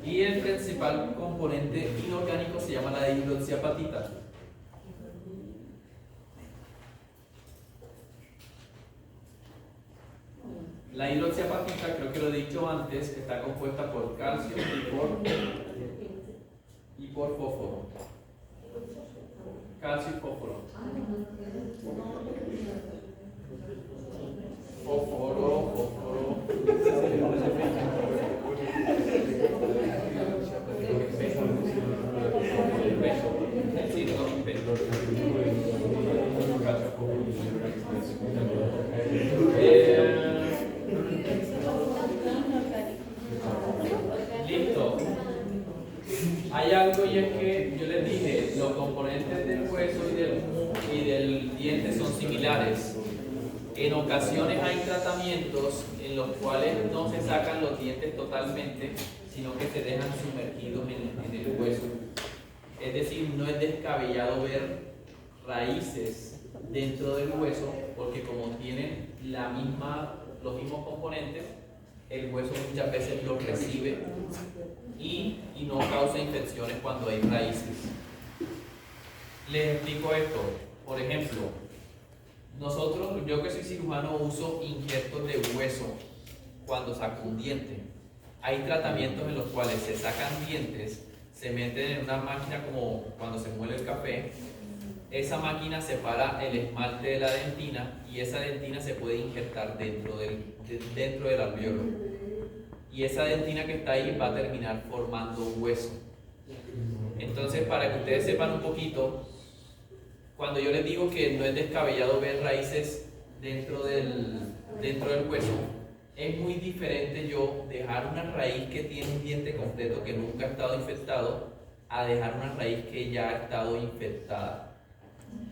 Y el principal componente inorgánico se llama la hidroxiapatita. La hidroxiapatita, creo que lo he dicho antes, está compuesta por calcio y por fósforo. Calcio y fósforo. Fósforo. Sí, no, listo. Hay algo y es que yo les dije, los componentes del hueso y del diente son similares. En ocasiones hay tratamientos en los cuales no se sacan los dientes totalmente, sino que se dejan sumergidos en el hueso. Es decir, no es descabellado ver raíces dentro del hueso, porque como tienen los mismos componentes, el hueso muchas veces los recibe y no causa infecciones cuando hay raíces. Les explico esto. Por ejemplo, yo que soy cirujano uso injertos de hueso cuando saco un diente. Hay tratamientos en los cuales se sacan dientes, se meten en una máquina como cuando se muele el café. Esa máquina separa el esmalte de la dentina y esa dentina se puede injertar dentro del alveolo. Y esa dentina que está ahí va a terminar formando hueso. Entonces, para que ustedes sepan un poquito, cuando yo les digo que no es descabellado ver raíces dentro del hueso, es muy diferente yo dejar una raíz que tiene un diente completo que nunca ha estado infectado a dejar una raíz que ya ha estado infectada.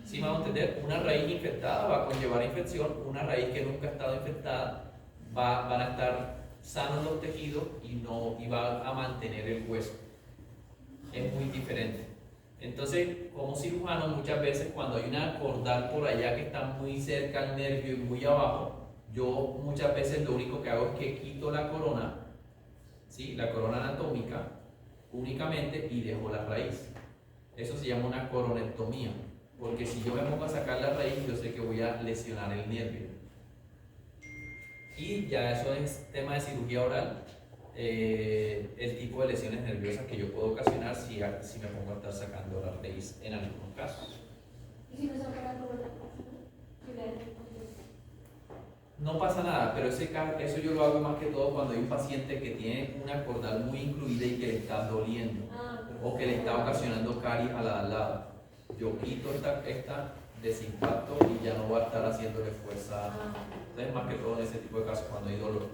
¿Sí me van a entender? Una raíz infectada va a conllevar infección, una raíz que nunca ha estado infectada van a estar sanos los tejidos y va a mantener el hueso. Es muy diferente. Entonces, como cirujano, muchas veces cuando hay una cordal por allá que está muy cerca al nervio y muy abajo, yo muchas veces lo único que hago es que quito la corona, ¿sí? La corona anatómica únicamente y dejo la raíz. Eso se llama una coronectomía, porque si yo me pongo a sacar la raíz, yo sé que voy a lesionar el nervio. Y ya eso es tema de cirugía oral, el tipo de lesiones nerviosas que yo puedo ocasionar si me pongo a estar sacando la raíz en algunos casos. ¿Y si no saca la corona? No pasa nada, pero eso yo lo hago más que todo cuando hay un paciente que tiene una cordal muy incluida y que le está doliendo o que le está ocasionando caries a la de al lado. Yo quito esta desimpacto y ya no va a estar haciéndole fuerza. Entonces, más que todo en ese tipo de casos cuando hay dolor.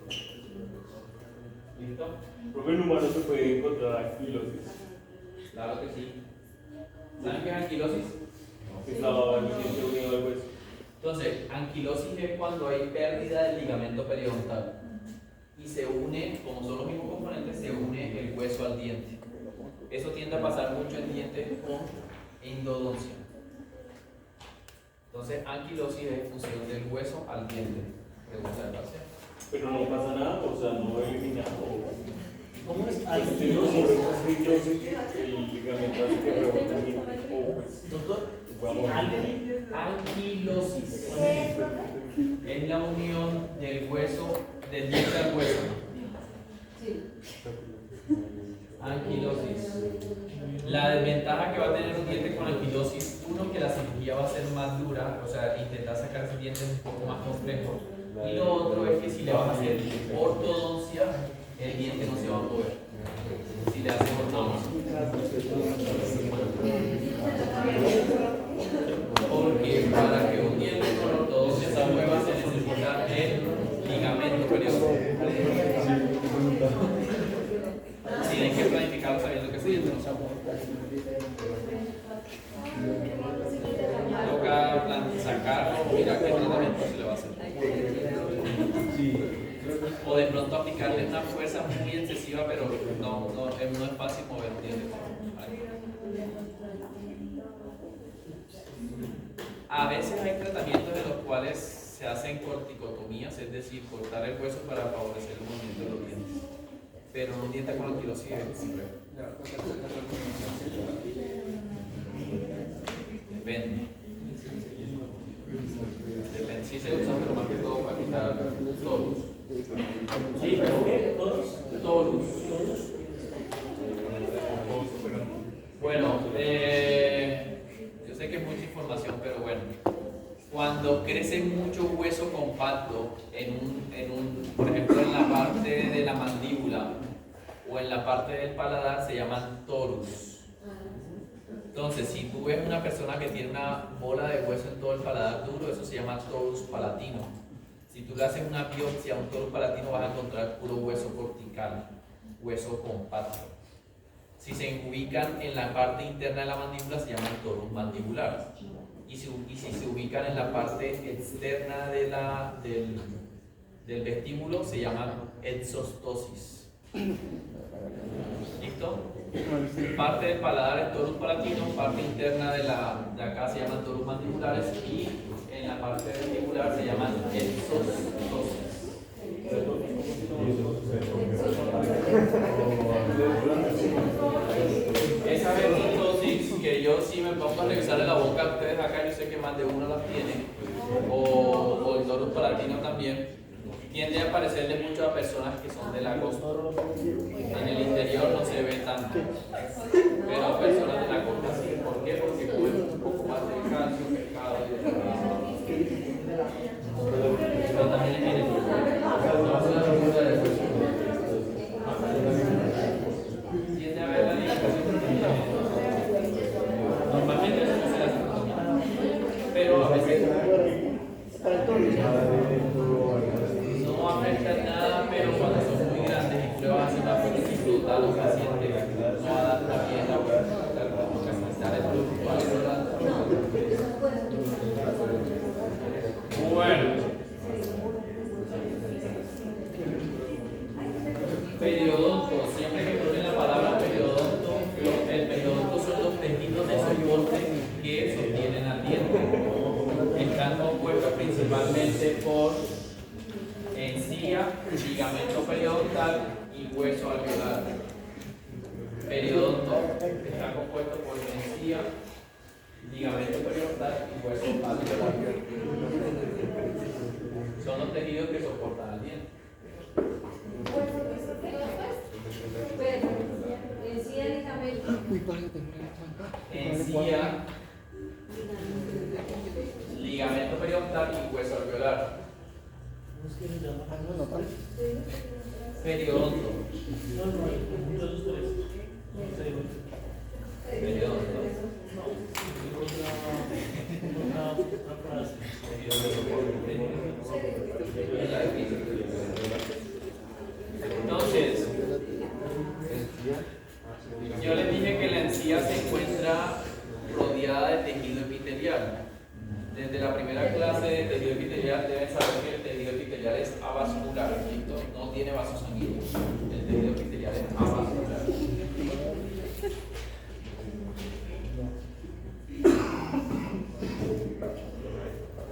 ¿Listo? Profe, en humanos se puede encontrar anquilosis. Claro que sí. ¿Saben qué es anquilosis? Que estaba el diente unido al hueso. Entonces, anquilosis es cuando hay pérdida del ligamento periodontal y se une, como son los mismos componentes, se une el hueso al diente. Eso tiende a pasar mucho en dientes con endodoncia. Entonces, anquilosis es función del hueso al diente. Pregunta de parcial. Pero no pasa nada, o sea, no elimina ¿Cómo es? yo sé que el ligamento hace que rebote o pues, Doctor, vamos a Anquilosis. Es la unión del hueso, del diente al hueso. Anquilosis. La desventaja que va a tener un diente con anquilosis, uno, que la cirugía va a ser más dura, o sea, intentar sacar ese diente es un poco más complejo. Y lo otro es que si le vas a hacer ortodoncia, el diente no se va a mover. Si le haces ortodoncia. Porque para que un diente con ortodoncia se mueva se necesita el ligamento periódico. Tienen que planificarlo sabiendo que ese diente no se va a mover. Toca sacarlo, mira qué tratamiento se le va a hacer. O de pronto aplicarle una fuerza muy excesiva, pero no es fácil mover un diente. A veces hay tratamientos en los cuales se hacen corticotomías, es decir, cortar el hueso para favorecer el movimiento de los dientes. Pero un diente con anquilosis es complejo. Depende. Depende, sí se usa, pero más que todo para quitar todos. sí, pero ¿qué? ¿Todos? Todos. Bueno, yo sé que es mucha información, pero bueno. Cuando crece mucho hueso compacto por ejemplo, en la parte de la mandíbula o en la parte del paladar, se llaman torus. Entonces, si tú ves una persona que tiene una bola de hueso en todo el paladar duro, eso se llama torus palatino. Si tú le haces una biopsia a un torus palatino, vas a encontrar puro hueso cortical, hueso compacto. Si se ubican en la parte interna de la mandíbula, se llaman torus mandibular. Y si se ubican en la parte externa del vestíbulo, se llaman exostosis. ¿Listo? Parte del paladar es torus palatino, parte interna de acá se llaman torus mandibulares y en la parte vestibular se llaman exostosis. Esa exostosis que yo sí me pongo a revisarle la boca a ustedes acá, yo sé que más de uno las tiene, o el torus palatino también. Tiende a parecerle mucho a personas que son de la costa. En el interior no se ve tanto, pero a personas de la costa sí. ¿Por qué? Porque comen un poco más de calcio, pescado y de pero también miren, no es una figura de hueso. Tiende a ver la diferencia. Normalmente eso se hace, pero a veces no afecta nada, pero cuando son muy grandes y pruebas hacer una solicitud a los pacientes, no va a dar una piedra o bueno, periodonto, siempre que ponen la palabra periodonto, el periodonto son los tejidos de soporte que sostienen al diente. Están compuestos principalmente por encía, ligamento periodontal y hueso alveolar. Periodonto está compuesto por encía, ligamento periodontal y hueso alveolar. Son los tejidos que soportan al diente. Encía, ligamento periodontal y hueso alveolar. Periodonto. Periodonto. Entonces, yo les dije que la encía se encuentra rodeada de tejido epitelial. Desde la primera clase de tejido epitelial deben saber que el tejido epitelial es avascular, ¿listo? No tiene vasos sanguíneos. El tejido epitelial es avascular.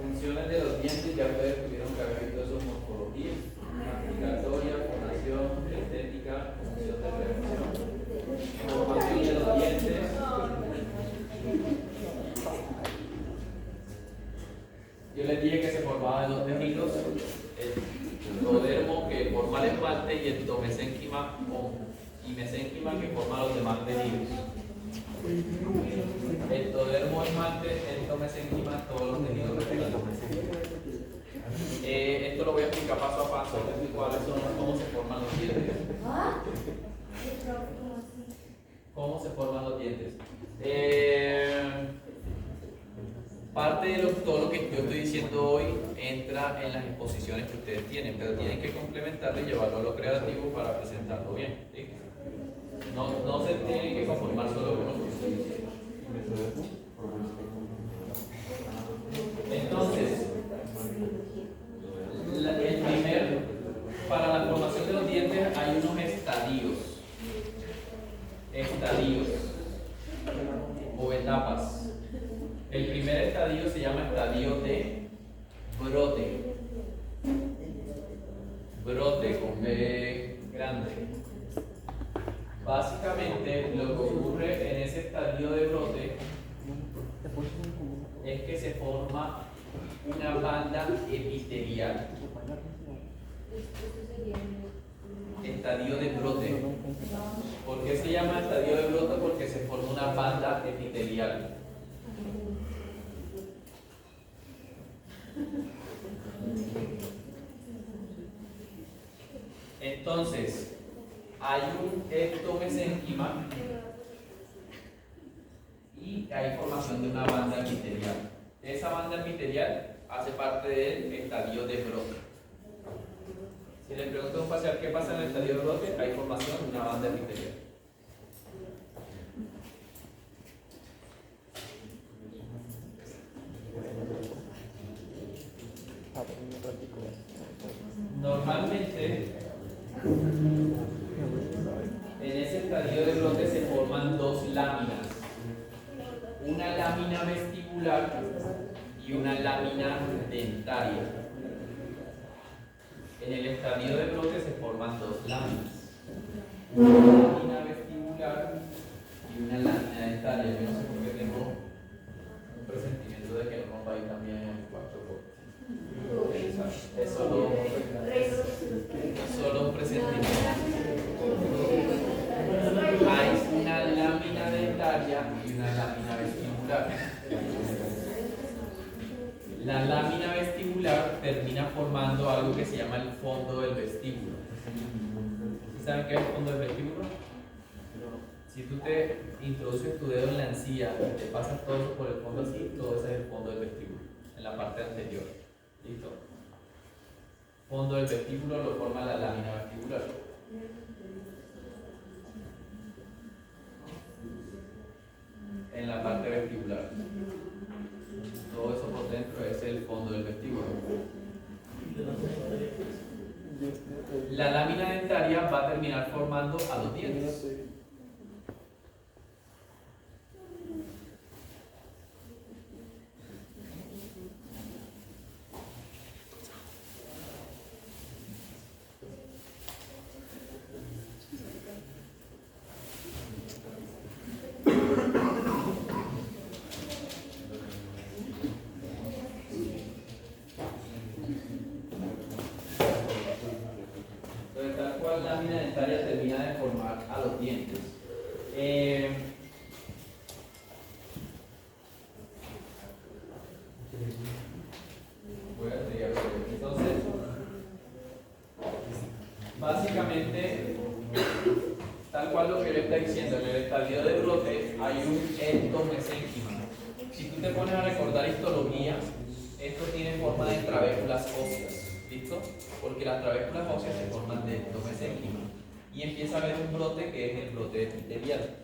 Funciones de los dientes, ya ustedes tuvieron que haber visto eso en morfología. Yo les dije que se formaba de dos tejidos, el endodermo que forma el esmalte y el endomesénquima y mesénquima que forma los demás tejidos. Endodermo, esmalte, endomesénquima, todos los tejidos respectivos. Esto lo voy a explicar paso a paso, cómo se forman los dientes. ¿Cómo se forman los dientes? Parte de todo lo que yo estoy diciendo hoy entra en las exposiciones que ustedes tienen, pero tienen que complementarlo y llevarlo a lo creativo para presentarlo bien. ¿Sí? No se tienen que conformar solo con lo que estoy diciendo. Entonces, para la formación de los dientes hay unos estadios o etapas. El primer estadio se llama estadio de brote con B grande. Básicamente lo que ocurre en ese estadio de brote es que se forma una banda epitelial. Estadio de brote. ¿Por qué se llama estadio de brote? Porque se forma una banda epitelial. Entonces, hay un endomesénquima y hay formación de una banda epitelial. Esa banda epitelial hace parte del estadio de brote. Si le pregunto a un paciente qué pasa en el estadio de brote, hay formación de una banda epitelial. Normalmente, en ese estadio de brote se forman dos láminas, una lámina vestibular y una lámina dentaria. En el estadio de brote se forman dos láminas, una lámina vestibular y una lámina dentaria. Yo no sé por qué tengo un presentimiento de que no nos va a ir también en el cuarto corte. Es solo un presentimiento. Hay una lámina dentaria y una lámina vestibular. La lámina vestibular termina formando algo que se llama el fondo del vestíbulo. ¿Saben qué es el fondo del vestíbulo? Si tú te introduces tu dedo en la encía y te pasas todo eso por el fondo así, todo ese es el fondo del vestíbulo, en la parte anterior. ¿Listo? Fondo del vestíbulo lo forma la lámina vestibular. En la parte vestibular. Todo eso por dentro es el fondo del vestíbulo. La lámina dentaria va a terminar formando a los dientes. La lámina dentaria termina de formar a los dientes. Voy a seguir. Entonces, básicamente, tal cual lo que le está diciendo, en el estadio de brote hay un endomesénquima. Si tú te pones a recordar histología, esto tiene forma de trabéculas óseas. ¿Listo? Porque las trabéculas óseas se forman de endomesénquima y empieza a haber un brote que es el brote epitelial.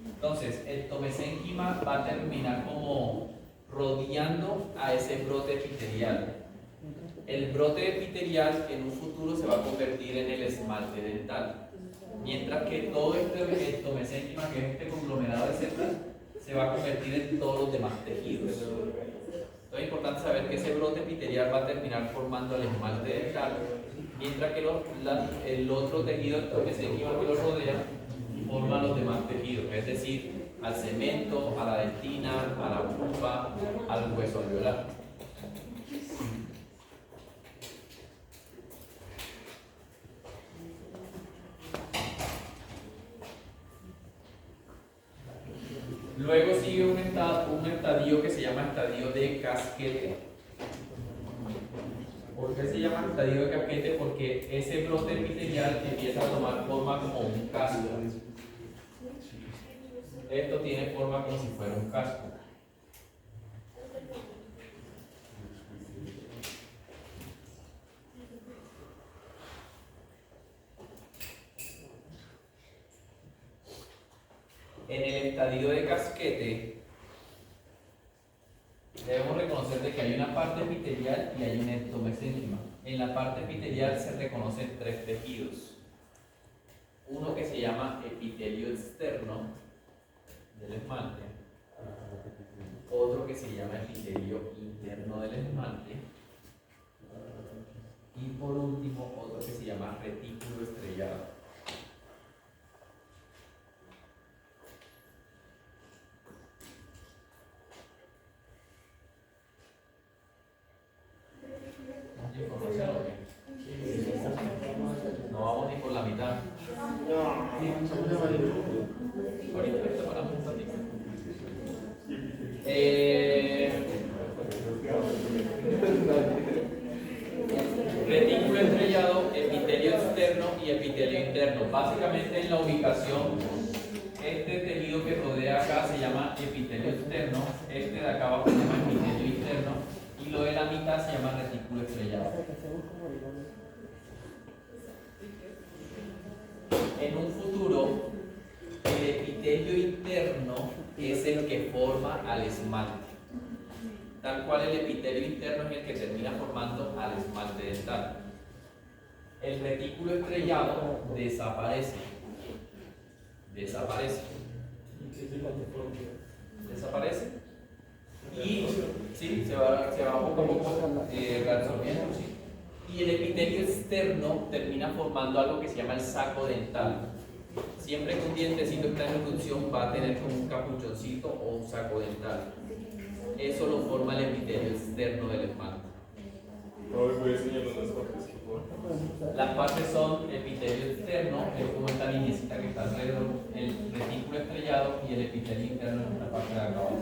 Entonces, el endomesénquima va a terminar como rodeando a ese brote epitelial. El brote epitelial en un futuro se va a convertir en el esmalte dental, mientras que todo este endomesénquima, que es este conglomerado de células, se va a convertir en todos los demás tejidos. Es importante saber que ese brote epitelial va a terminar formando el esmalte dental, mientras que el otro tejido endomesénquima que lo rodea forma los demás tejidos, es decir, al cemento, a la dentina, a la pulpa, al hueso alveolar. un estadio que se llama estadio de casquete. ¿Por qué se llama estadio de casquete? Porque ese brote epitelial empieza a tomar forma como un casco. Esto tiene forma como si fuera un casco. En el estadio de casquete debemos reconocer de que hay una parte epitelial y hay un entomesénquima. En la parte epitelial se reconocen tres tejidos. Uno que se llama epitelio externo del esmalte, otro que se llama epitelio interno del esmalte y por último otro que se llama retículo estrellado. ¿Información o qué? No vamos ni por la mitad. Ahorita esto para un ratito. Retículo estrellado, epitelio externo y epitelio interno. Básicamente en la ubicación, este tejido que rodea acá se llama epitelio externo, este de acá abajo se llama epitelio interno y lo de la mitad se llama retículo estrellado. En un futuro, el epitelio interno es el que forma al esmalte. Tal cual el epitelio interno es el que termina formando al esmalte dental. El retículo estrellado desaparece. Desaparece. Y sí, se va poco a poco reabsorbiendo. Sí. Y el epitelio externo termina formando algo que se llama el saco dental. Siempre que un dientecito está en erupción va a tener como un capuchoncito o un saco dental. Eso lo forma el epitelio externo del esmalte. No me voy a enseñar las partes, por favor. Las partes son epitelio externo, es como esta linecita que está alrededor, el retículo estrellado y el epitelio interno es una parte de acá abajo.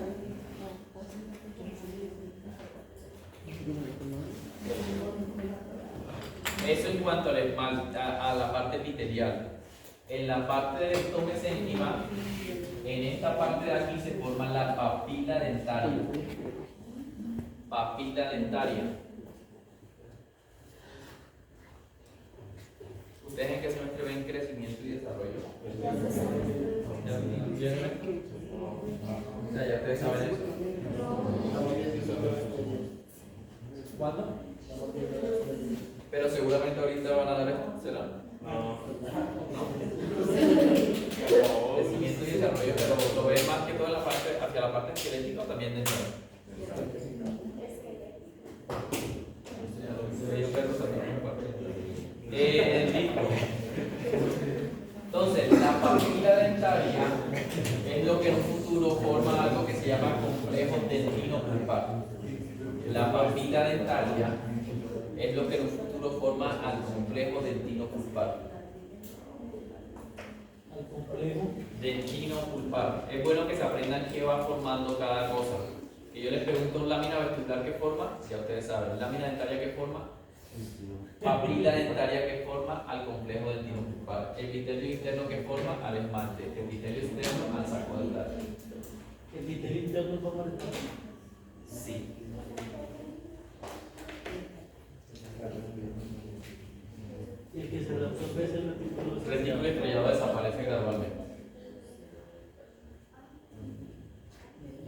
Eso en cuanto al esmalte, a la parte epitelial. En la parte del entomesénquima, en esta parte de aquí se forma la papila dentaria. Papila dentaria. ¿Ustedes en qué semestre ven crecimiento y desarrollo? Ya ustedes saben eso. ¿Cuándo? Pero seguramente ahorita van a dar esto, ¿será? No. Crecimiento y desarrollo, pero lo ven más que todo en la parte, hacia la parte esquelética o también dentro. Listo. Entonces, la papila dentaria es lo que en un futuro forma algo que se llama complejo dentino-pulpar. La papila dentaria es lo que en un futuro forma al complejo dentino-pulpar. Al complejo Dentino-pulpar. Es bueno que se aprendan qué va formando cada cosa. Que yo les pregunto, lámina vestibular qué forma, ya ustedes saben. Lámina dentaria qué forma, papila dentaria que forma al complejo dentino-pulpar, epitelio interno que forma al esmalte, epitelio externo al saco dental. el epitelio interno forma el esmalte. Sí. Y el que se reabsorbe es el retículo El retículo estrellado desaparece gradualmente.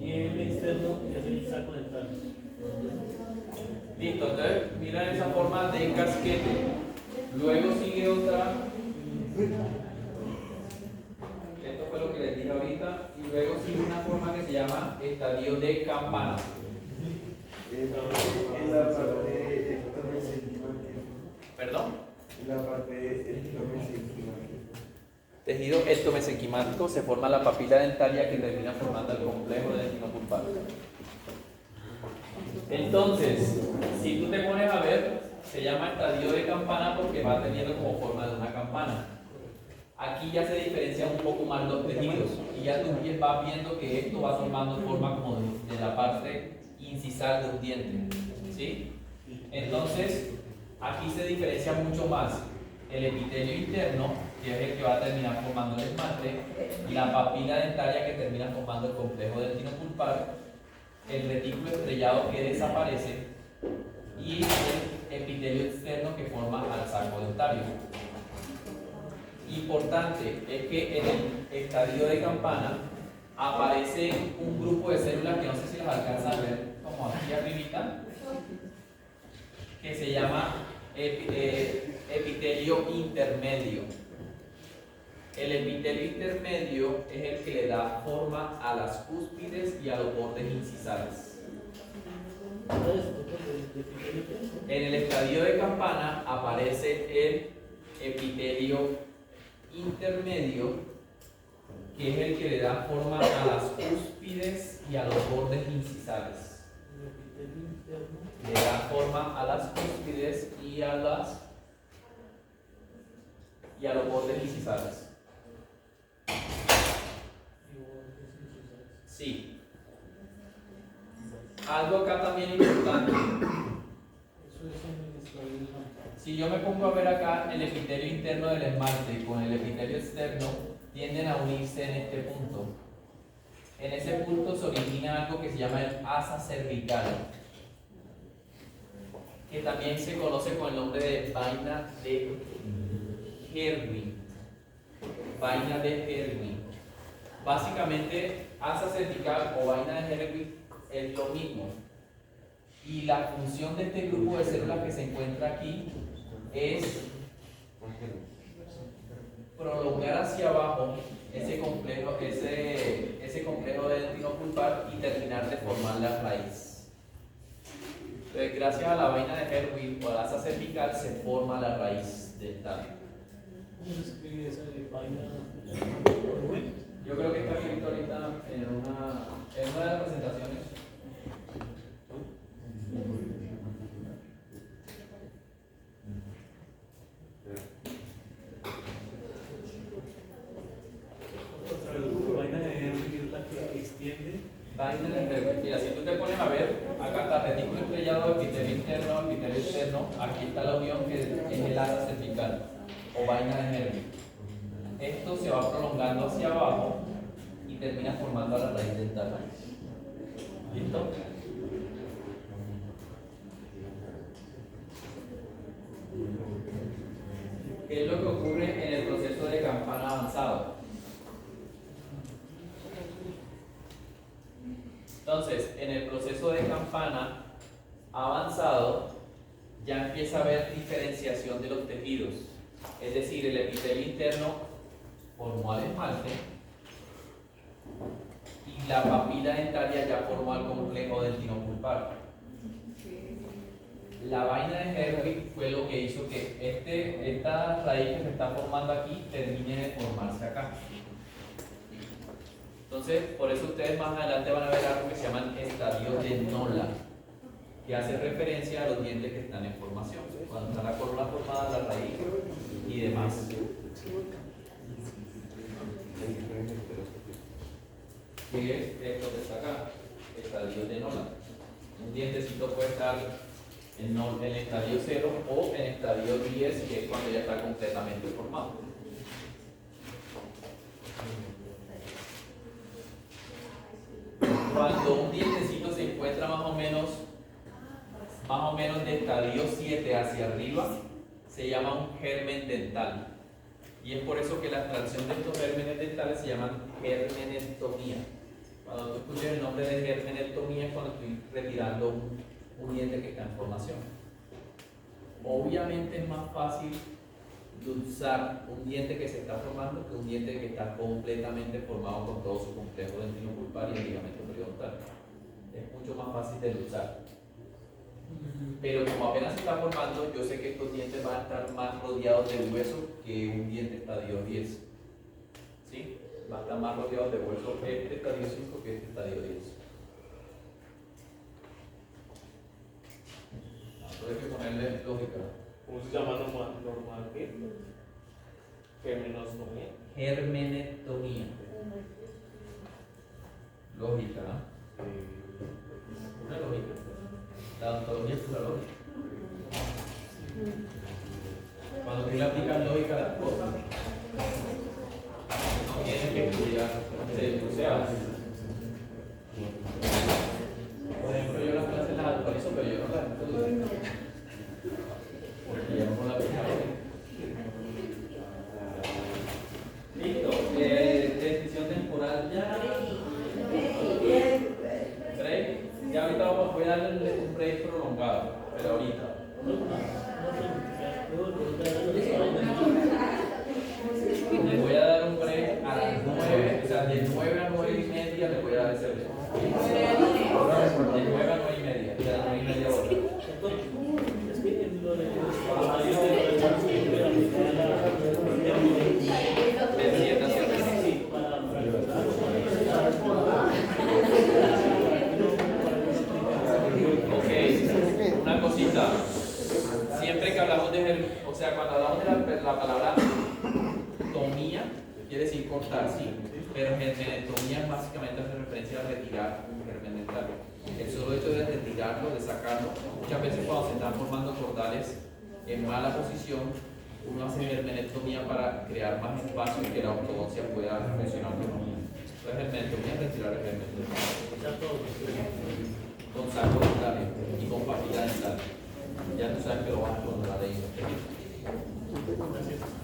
y el externo es el saco dental. Listo, entonces miren esa forma de casquete. Luego sigue otra. Esto fue lo que les dije ahorita. Y luego sigue una forma que se llama estadio de campana. En la parte entomesénquima. ¿Perdón? En la parte entomesénquima. Tejido entomesenquimático se forma la papila dentaria que termina formando el complejo dentino-pulpar. Entonces, si tú te pones a ver, se llama estadio de campana porque va teniendo como forma de una campana. aquí ya se diferencian un poco más los tejidos y ya tú vas viendo que esto va tomando forma como de la parte incisal de un diente, ¿sí? Entonces, aquí se diferencia mucho más el epitelio interno, que es el que va a terminar formando el esmalte, la papila dentaria que termina formando el complejo dentino-pulpar, el retículo estrellado que desaparece y el epitelio externo que forma al saco dentario. Importante es que en el estadio de Campana aparece un grupo de células que no sé si las alcanzan a ver como aquí arribita, que se llama epitelio intermedio. El epitelio intermedio es el que le da forma a las cúspides y a los bordes incisales. En el estadio de Campana aparece el epitelio intermedio, que es el que le da forma a las cúspides y a los bordes incisales. Le da forma a las cúspides y a los bordes incisales. Sí. Algo acá también importante. Si yo me pongo a ver acá el epitelio interno del esmalte con el epitelio externo, tienden a unirse en este punto. En ese punto se origina algo que se llama el asa cervical, que también se conoce con el nombre de vaina de Herwin. Vaina de Herwin. Básicamente, asa cervical o vaina de Herwin es lo mismo. Y la función de este grupo de células que se encuentra aquí es prolongar hacia abajo ese complejo dentino-pulpar y terminar de formar la raíz. Entonces, gracias a la vaina de Herwin o la asa cervical se forma la raíz dental. ¿Cómo se escribe esa vaina? Yo creo que está escrito ahorita en una de las presentaciones. Vaina de Henry es la que extiende. Vaina de Herwin. Mira, si tú te pones a ver, acá está retículo estrellado, epitelio interno, epitelio externo. Aquí está la unión que es el asa cervical o vaina de Herwin. Esto se va prolongando hacia abajo y termina formando la raíz dental. ¿Listo? ¿Qué es lo que ocurre en el proceso de Campana avanzado? Entonces, en el proceso de Campana avanzado ya empieza a haber diferenciación de los tejidos. Es decir, el epitelio interno formó al esmalte y la papila dentaria ya formó al complejo dentino-pulpar. La vaina de Herwin fue lo que hizo que esta raíz que se está formando aquí termine de formarse acá. Entonces, por eso ustedes más adelante van a ver algo que se llaman estadios de Nola, que hace referencia a los dientes que están en formación, cuando está la corona formada, la raíz y demás. ¿Qué es esto que está acá? Estadio de Nola. Un dientecito puede estar en el estadio 0 o en estadio 10, que es cuando ya está completamente formado. Cuando un dientecito se encuentra más o menos de estadio 7 hacia arriba, se llama un germen dental. Y es por eso que la extracción de estos gérmenes dentales se llaman germenectomía. Cuando tú escuches el nombre de germenectomía es cuando estoy retirando un diente que está en formación. Obviamente es más fácil dulzar un diente que se está formando que un diente que está completamente formado con todo su complejo dentino-pulpar y el ligamento periodontal. Es mucho más fácil de dulzar. Pero como apenas se está formando, yo sé que estos dientes van a estar más rodeados de hueso que un diente estadio 10. ¿Sí? Va a estar más rodeado de hueso este estadio 5 que este estadio 10. Entonces hay que ponerle lógica. ¿Cómo se llama normal? ¿Qué? Germenostomía. Germenectomía. Lógica, ¿no? Una lógica. La odontología es pura lógica. Cuando tú le aplicas lógica a las cosas, no tienes que estudiar. O sea, por ejemplo, yo las clases las actualizo, pero yo no las estudio. Porque ya no las aplico. Listo. Decisión temporal ya. Break. Ya ahorita voy a darle un break prolongado, pero ahorita. Le voy a dar un break a las 9, o sea, de 9 a 9 y media le voy a dar ese break. De 9 a 9 y media, y a las 9 y media hora. Ok, una cosita. Siempre que hablamos o sea, cuando hablamos de la palabra tomía, quiere decir cortar, sí, pero germenectomía básicamente hace referencia a retirar un germen dental. El solo hecho de retirarlo, de sacarlo, muchas veces cuando se están formando cordales en mala posición, uno hace germenectomía para crear más espacio y que la ortodoncia pueda funcionar mejor. Entonces, germenectomía es retirar el germen dental. Con saco dental y con papilla dental. Ya tú sabes que lo vas a encontrar ahí.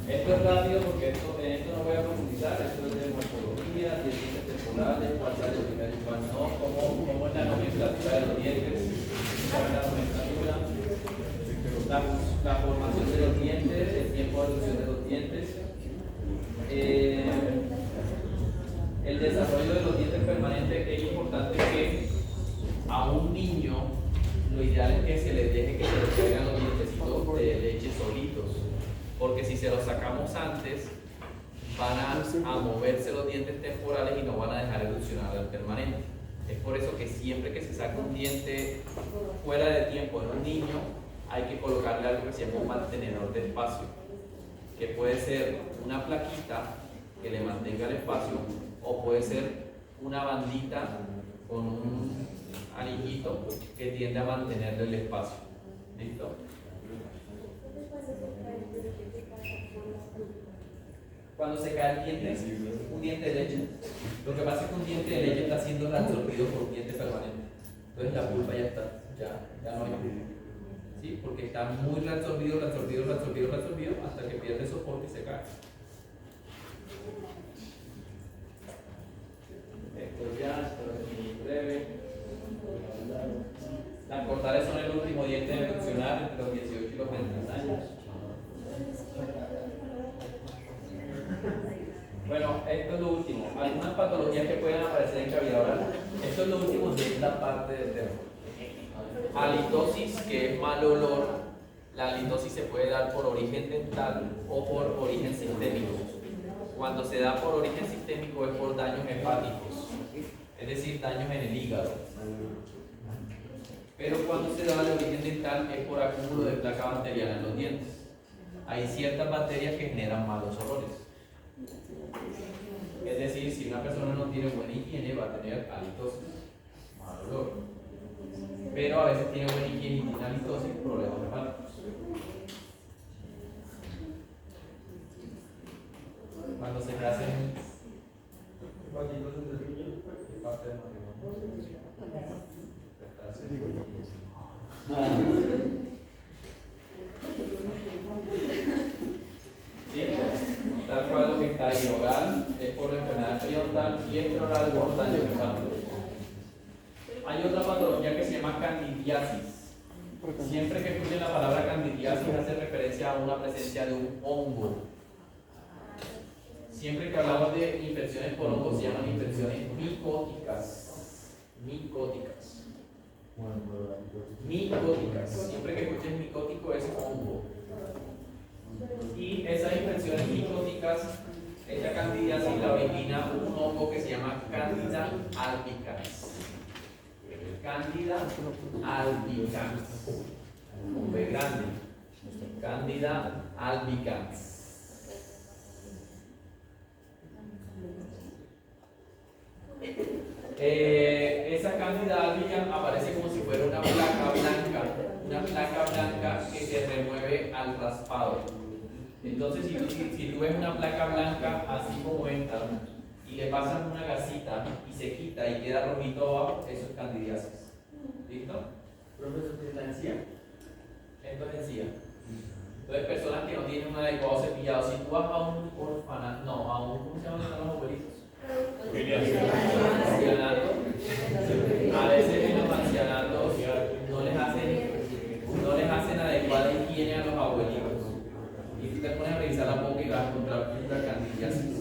Esto es rápido porque en esto no voy a profundizar. Esto es de morfología, dientes temporales, cuál sale primero y cuál no, cómo es la nomenclatura de los dientes, cuál es la nomenclatura, la formación de los dientes, el tiempo de evolución de los dientes, el desarrollo de los dientes permanentes. Es importante que a un niño lo ideal es que se les deje que se les caigan los dientecitos de leche solitos, porque si se los sacamos antes van a moverse los dientes temporales y no van a dejar evolucionar al permanente. Es por eso que siempre que se saca un diente fuera de tiempo en un niño hay que colocarle algo que se llama un mantenedor de espacio, que puede ser una plaquita que le mantenga el espacio o puede ser una bandita con un anillito que tiende a mantenerle el espacio. ¿Listo? Cuando se cae el diente, un diente de leche, lo que pasa es que un diente de leche está siendo reabsorbido por un diente permanente. Entonces la pulpa ya está, ya no hay. ¿Sí? Porque está muy reabsorbido hasta que pierde soporte y se cae. Esto es breve. Las cordales son el último diente de evolucionar entre los 18 y los 23 años. Bueno, esto es lo último. Algunas patologías que pueden aparecer en cavidad oral. Esto es lo último de esta parte del tema. Halitosis, que es mal olor. La halitosis se puede dar por origen dental o por origen sistémico. Cuando se da por origen sistémico es por daños hepáticos, es decir, daños en el hígado. Pero cuando se da de origen dental es por acúmulo de placa bacteriana en los dientes. Hay ciertas bacterias que generan malos olores. Es decir, si una persona no tiene buena higiene va a tener halitosis, mal olor. Pero a veces tiene buena higiene y tiene halitosis, problemas hepáticos. Cuando se hacen parte del matrimonio. Sí, tal cual lo que está ahí oral es por enfermedad periodontal y extraoral por daño hepático. Hay otra patología que se llama candidiasis. Siempre que escuchen la palabra candidiasis hace referencia a una presencia de un hongo. Siempre que hablamos de infecciones por hongos se llaman infecciones micóticas. Micóticas. Siempre que escuchen micótico es hongo. Y esas infecciones micóticas, esta candidiasis la origina un hongo que se llama Candida albicans. Candida albicans. Con B grande. Candida albicans. Esa candida albicans aparece como si fuera una placa blanca que se remueve al raspado. Entonces, si tú ves una placa blanca así como esta y le pasas una gasita y se quita y queda rojito abajo, eso es candidiasis. ¿Listo? Profesor, ¿qué es la encía? Esto es encía. Entonces, personas que no tienen un adecuado cepillado, si tú vas a un orfanato, no, a un, ¿cómo se llaman los abuelitos? Ancianato. A veces en los ancianatos no les hacen adecuada higiene a los abuelitos. Y tú te pones a revisar la boca y vas a encontrar pura candidiasis.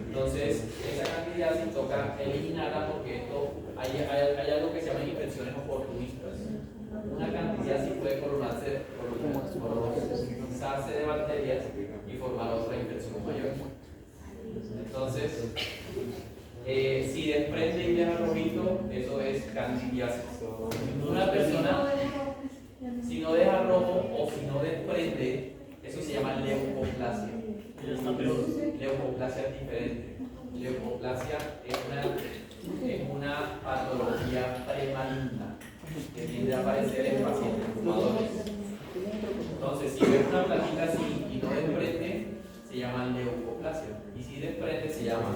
Entonces, esa candidiasis toca eliminarla porque esto, hay algo que se llama infecciones oportunistas. Una candidiasis puede colonizarse de bacterias y formar otra infección mayor. Entonces, si desprende y deja rojito, eso es candidiasis. Una persona, si no deja rojo o si no desprende, eso se llama leucoplasia. Leucoplasia es diferente. Leucoplasia es una patología premaligna que tiende a aparecer en pacientes fumadores. Entonces, si ves una plaquita así y no desprende, se llama leucoplasia. Y si desprende, se llama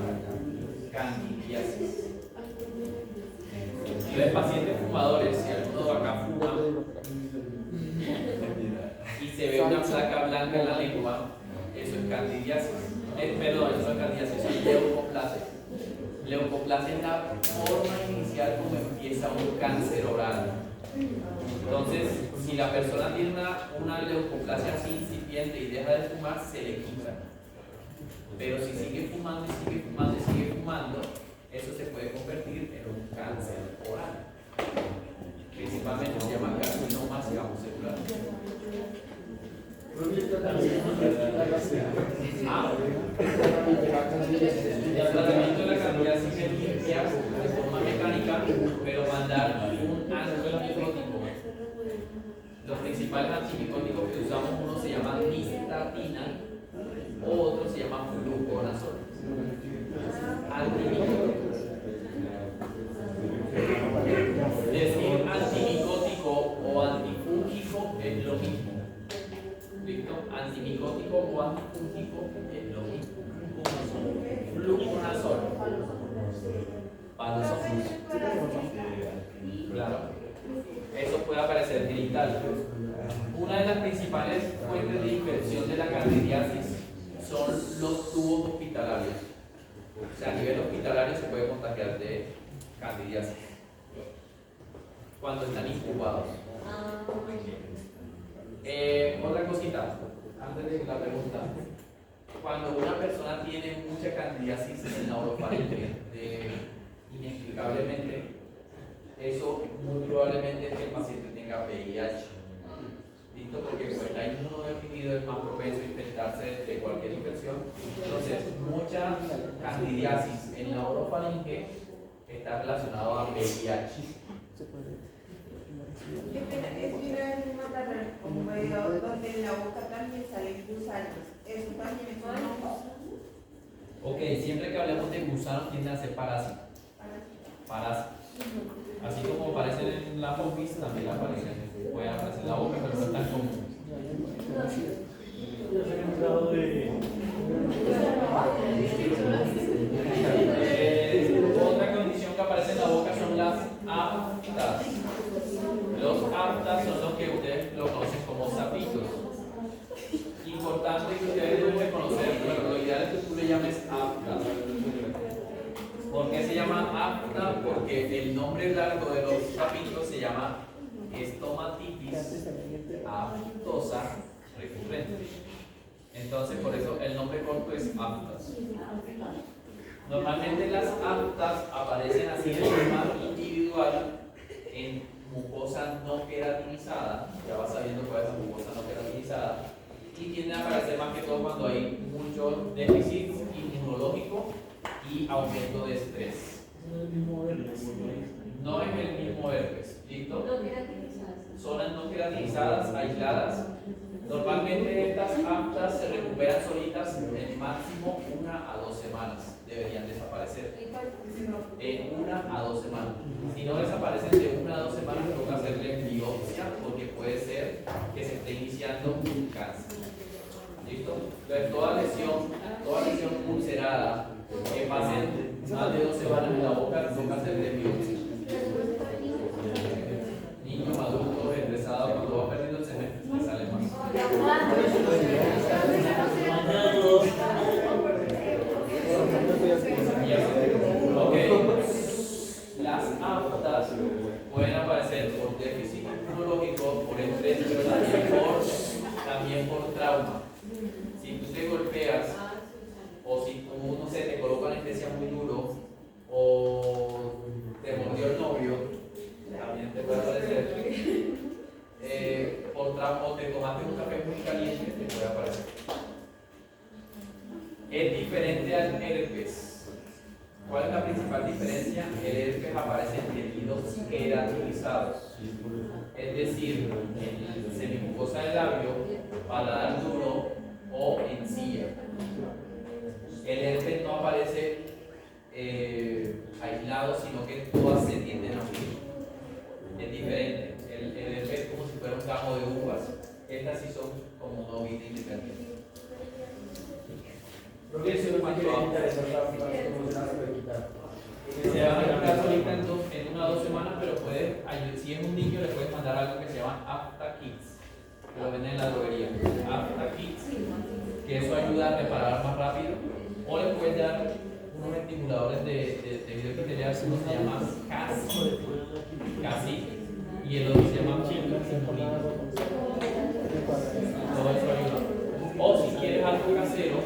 candidiasis. Si ves pacientes fumadores, si alguno de acá fuma y se ve una placa blanca en la lengua, eso es candidiasis. Perdón, eso no es candidiasis, eso es leucoplasia. Leucoplasia es la forma inicial como empieza un cáncer oral. Entonces, si la persona tiene una leucoplasia así incipiente y deja de fumar, se le quita. Pero si sigue fumando y sigue fumando y sigue fumando, eso se puede convertir en un cáncer oral. Principalmente se llama carcinoma celular. El tratamiento de la candidiasis es limpiar de forma mecánica, pero mandar un antimicótico. Los principales antimicóticos que usamos, uno se llama nistatina, otro se llama fluconazol. Antimicótico. Decir antimicótico o antifúngico es lo mismo. ¿Listo? Antimicótico o antifúngico es lo mismo. Fluconazol. Claro. Eso puede aparecer genital. Una de las principales fuentes de infección de la candidiasis son los tubos hospitalarios. O sea, a nivel hospitalario se puede contagiar de candidiasis cuando están incubados. Otra cosita, antes de la pregunta. Cuando una persona tiene mucha candidiasis en la orofaringe, inexplicablemente, eso muy probablemente es que el paciente tenga VIH. ¿Listo? Porque pues la inmunodeprimido es más propenso a infectarse de cualquier infección. Entonces, mucha candidiasis en la orofaringe está relacionado a VIH. Es una enfermedad como donde en la boca también salen gusanos. Eso también es un hongo. Ok, siempre que hablemos de gusanos tienden a ser parásitos. Parásitos. Así como aparecen en la pompis, también aparecen. Puede aparecer en la boca, pero no es tan común. Otra condición que aparece en la boca son las aftas. Los aftas son los que ustedes lo conocen como sapitos. Importante que ustedes deben reconocer, pero lo ideal es que tú le llames afta. ¿Por qué se llama afta? Porque el nombre largo de los sapitos se llama estomatitis aftosa recurrente. Entonces, por eso el nombre corto es aftas. Normalmente las aftas aparecen así de forma individual en mucosa no queratinizada. Ya vas sabiendo cuál es la mucosa no queratinizada. Y tienden a aparecer más que todo cuando hay mucho déficit inmunológico y aumento de estrés. No es el mismo herpes. ¿Listo? No queratinizadas. Zonas no queratinizadas, aisladas. Normalmente estas aftas se recuperan solitas en máximo 1 a 2 semanas. Deberían desaparecer. desaparecer en 1 a 2 semanas. Si no desaparecen de 1 a 2 semanas, toca hacerle biopsia porque puede ser que se esté iniciando un cáncer. ¿Listo? Entonces, toda lesión ulcerada que pasen más de 2 semanas en la boca, toca hacerle biopsia. Niños, adultos, estresados, cuando va perdiendo el semestre, le sale más. Ok, las aftas pueden aparecer por déficit inmunológico, por estrés, pero también por trauma. Si tú te golpeas, o si tú, no sé, te coloca anestesia muy duro, o te mordió el novio, también te puede aparecer. Por trauma, o te tomaste un café muy caliente, te puede aparecer. Es diferente al herpes. ¿Cuál es la principal diferencia? El herpes aparece en tejidos queratinizados, es decir, en semimucosa del labio, paladar duro o encía. El herpes no aparece aislado, sino que todas se tienden a unir. Es diferente. El herpes es como si fuera un gamo de uvas. Estas sí son como una uvita independiente. Creo que eso es más que interesante cómo se puede quitar. Se van a quitar solita en 1 a 2 semanas, pero si es un niño, le puedes mandar algo que se llama Afta Kids, que lo venden en la droguería. Afta Kids, que eso ayuda a reparar más rápido. O le puedes dar unos estimuladores de video epitelial, uno se llama CASI, y el otro se llama Chilpulina. Todo eso ayuda. O si quieres algo casero,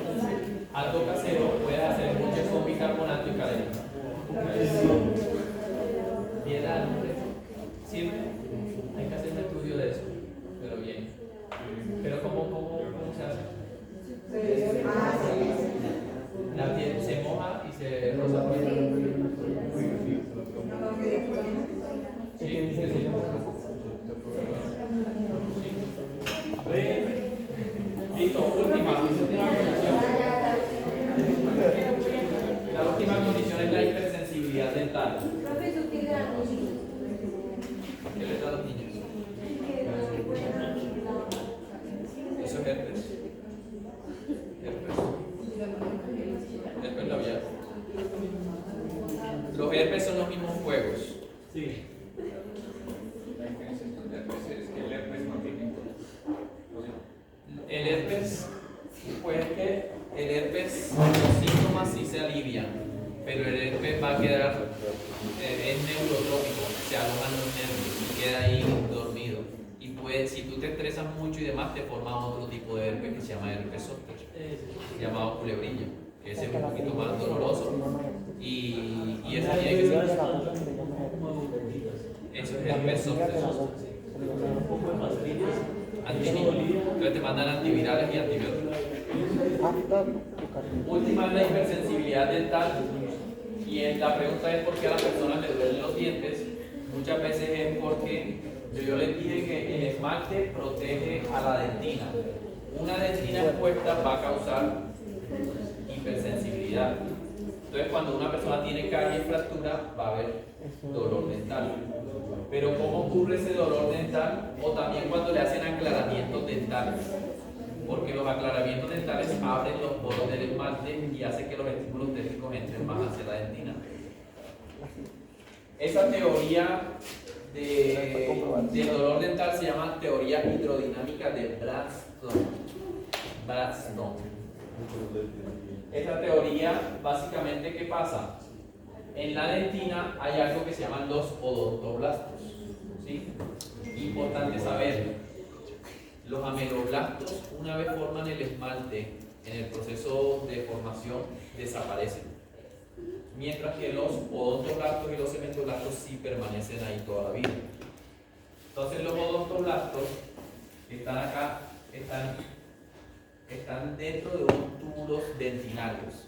puedes hacer mucho con bicarbonato y cadena. Piedad, siempre hay que hacer un estudio de eso, pero bien. Pero ¿cómo se hace? La piel se moja y se rosa. Sí, sí, sí. Listo, última condición. La última condición es la hipersensibilidad dental. ¿Qué les da a los niños? Eso es herpes. Herpes labial. Los herpes son los mismos fuegos. Sí. El herpes, pues que el herpes, los síntomas sí se alivian, pero el herpes va a quedar, es neurotrópico, se alojan los nervios y queda ahí dormido. Y pues, si tú te estresas mucho y demás, te forma otro tipo de herpes que se llama herpes zóster, llamado culebrilla, que ese es un poquito más doloroso y eso tiene que ser. Eso es herpes zóster. Entonces te mandan antivirales y antibióticos. Última es la hipersensibilidad dental. Y la pregunta es por qué a las personas les duelen los dientes. Muchas veces es porque yo les dije que el esmalte protege a la dentina. Una dentina expuesta va a causar hipersensibilidad. Entonces cuando una persona tiene caries y fractura va a haber dolor dental. Pero ¿cómo ocurre ese dolor dental? O también cuando le hacen aclaramientos dentales. Porque los aclaramientos dentales abren los poros del esmalte y hacen que los estímulos térmicos entren más hacia la dentina. Esa teoría del dolor dental se llama teoría hidrodinámica de Bradstone. Esta teoría, básicamente, ¿qué pasa? En la dentina hay algo que se llaman los odontoblastos. ¿Sí? Importante saber, los ameloblastos, una vez forman el esmalte, en el proceso de formación desaparecen. Mientras que los odontoblastos y los cementoblastos sí permanecen ahí toda la vida. Entonces los odontoblastos están acá, están dentro de unos túbulos dentinarios.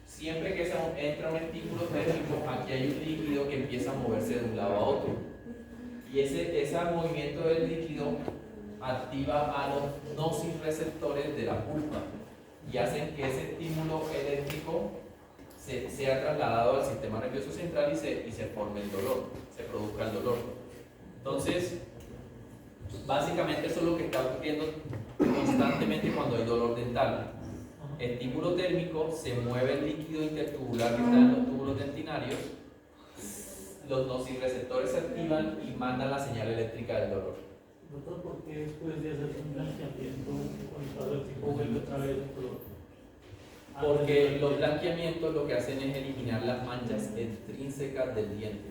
Siempre que entra un estímulo térmico, aquí hay un líquido que empieza a moverse de un lado a otro. Y ese movimiento del líquido activa a los nociceptores de la pulpa y hacen que ese estímulo eléctrico se ha trasladado al sistema nervioso central y se forme el dolor, se produzca el dolor. Entonces, básicamente eso es lo que está ocurriendo constantemente cuando hay dolor dental. Estímulo térmico, se mueve el líquido intertubular que está en los túbulos dentinarios, los nociceptores se activan y mandan la señal eléctrica del dolor. Doctor, ¿por qué después de hacer un blanqueamiento, cuando pasa el tiempo vuelve otra vez el dolor? Porque los blanqueamientos lo que hacen es eliminar las manchas intrínsecas del diente.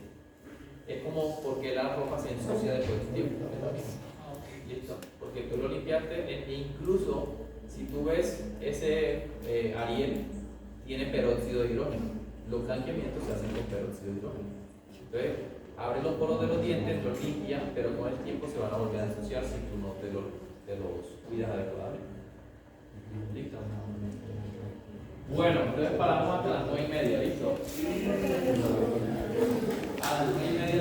Es como porque la ropa se ensucia después de un tiempo. ¿Listo? Porque tú lo limpiaste e incluso si tú ves ese Ariel tiene peróxido de hidrógeno. Los blanqueamientos se hacen con peróxido de hidrógeno. Entonces, abre los poros de los dientes, los limpian, pero con el tiempo se van a volver a ensuciar si tú no te los cuidas adecuadamente. ¿Listo? Bueno, entonces paramos hasta las 9:30, ¿listo? A las 9:30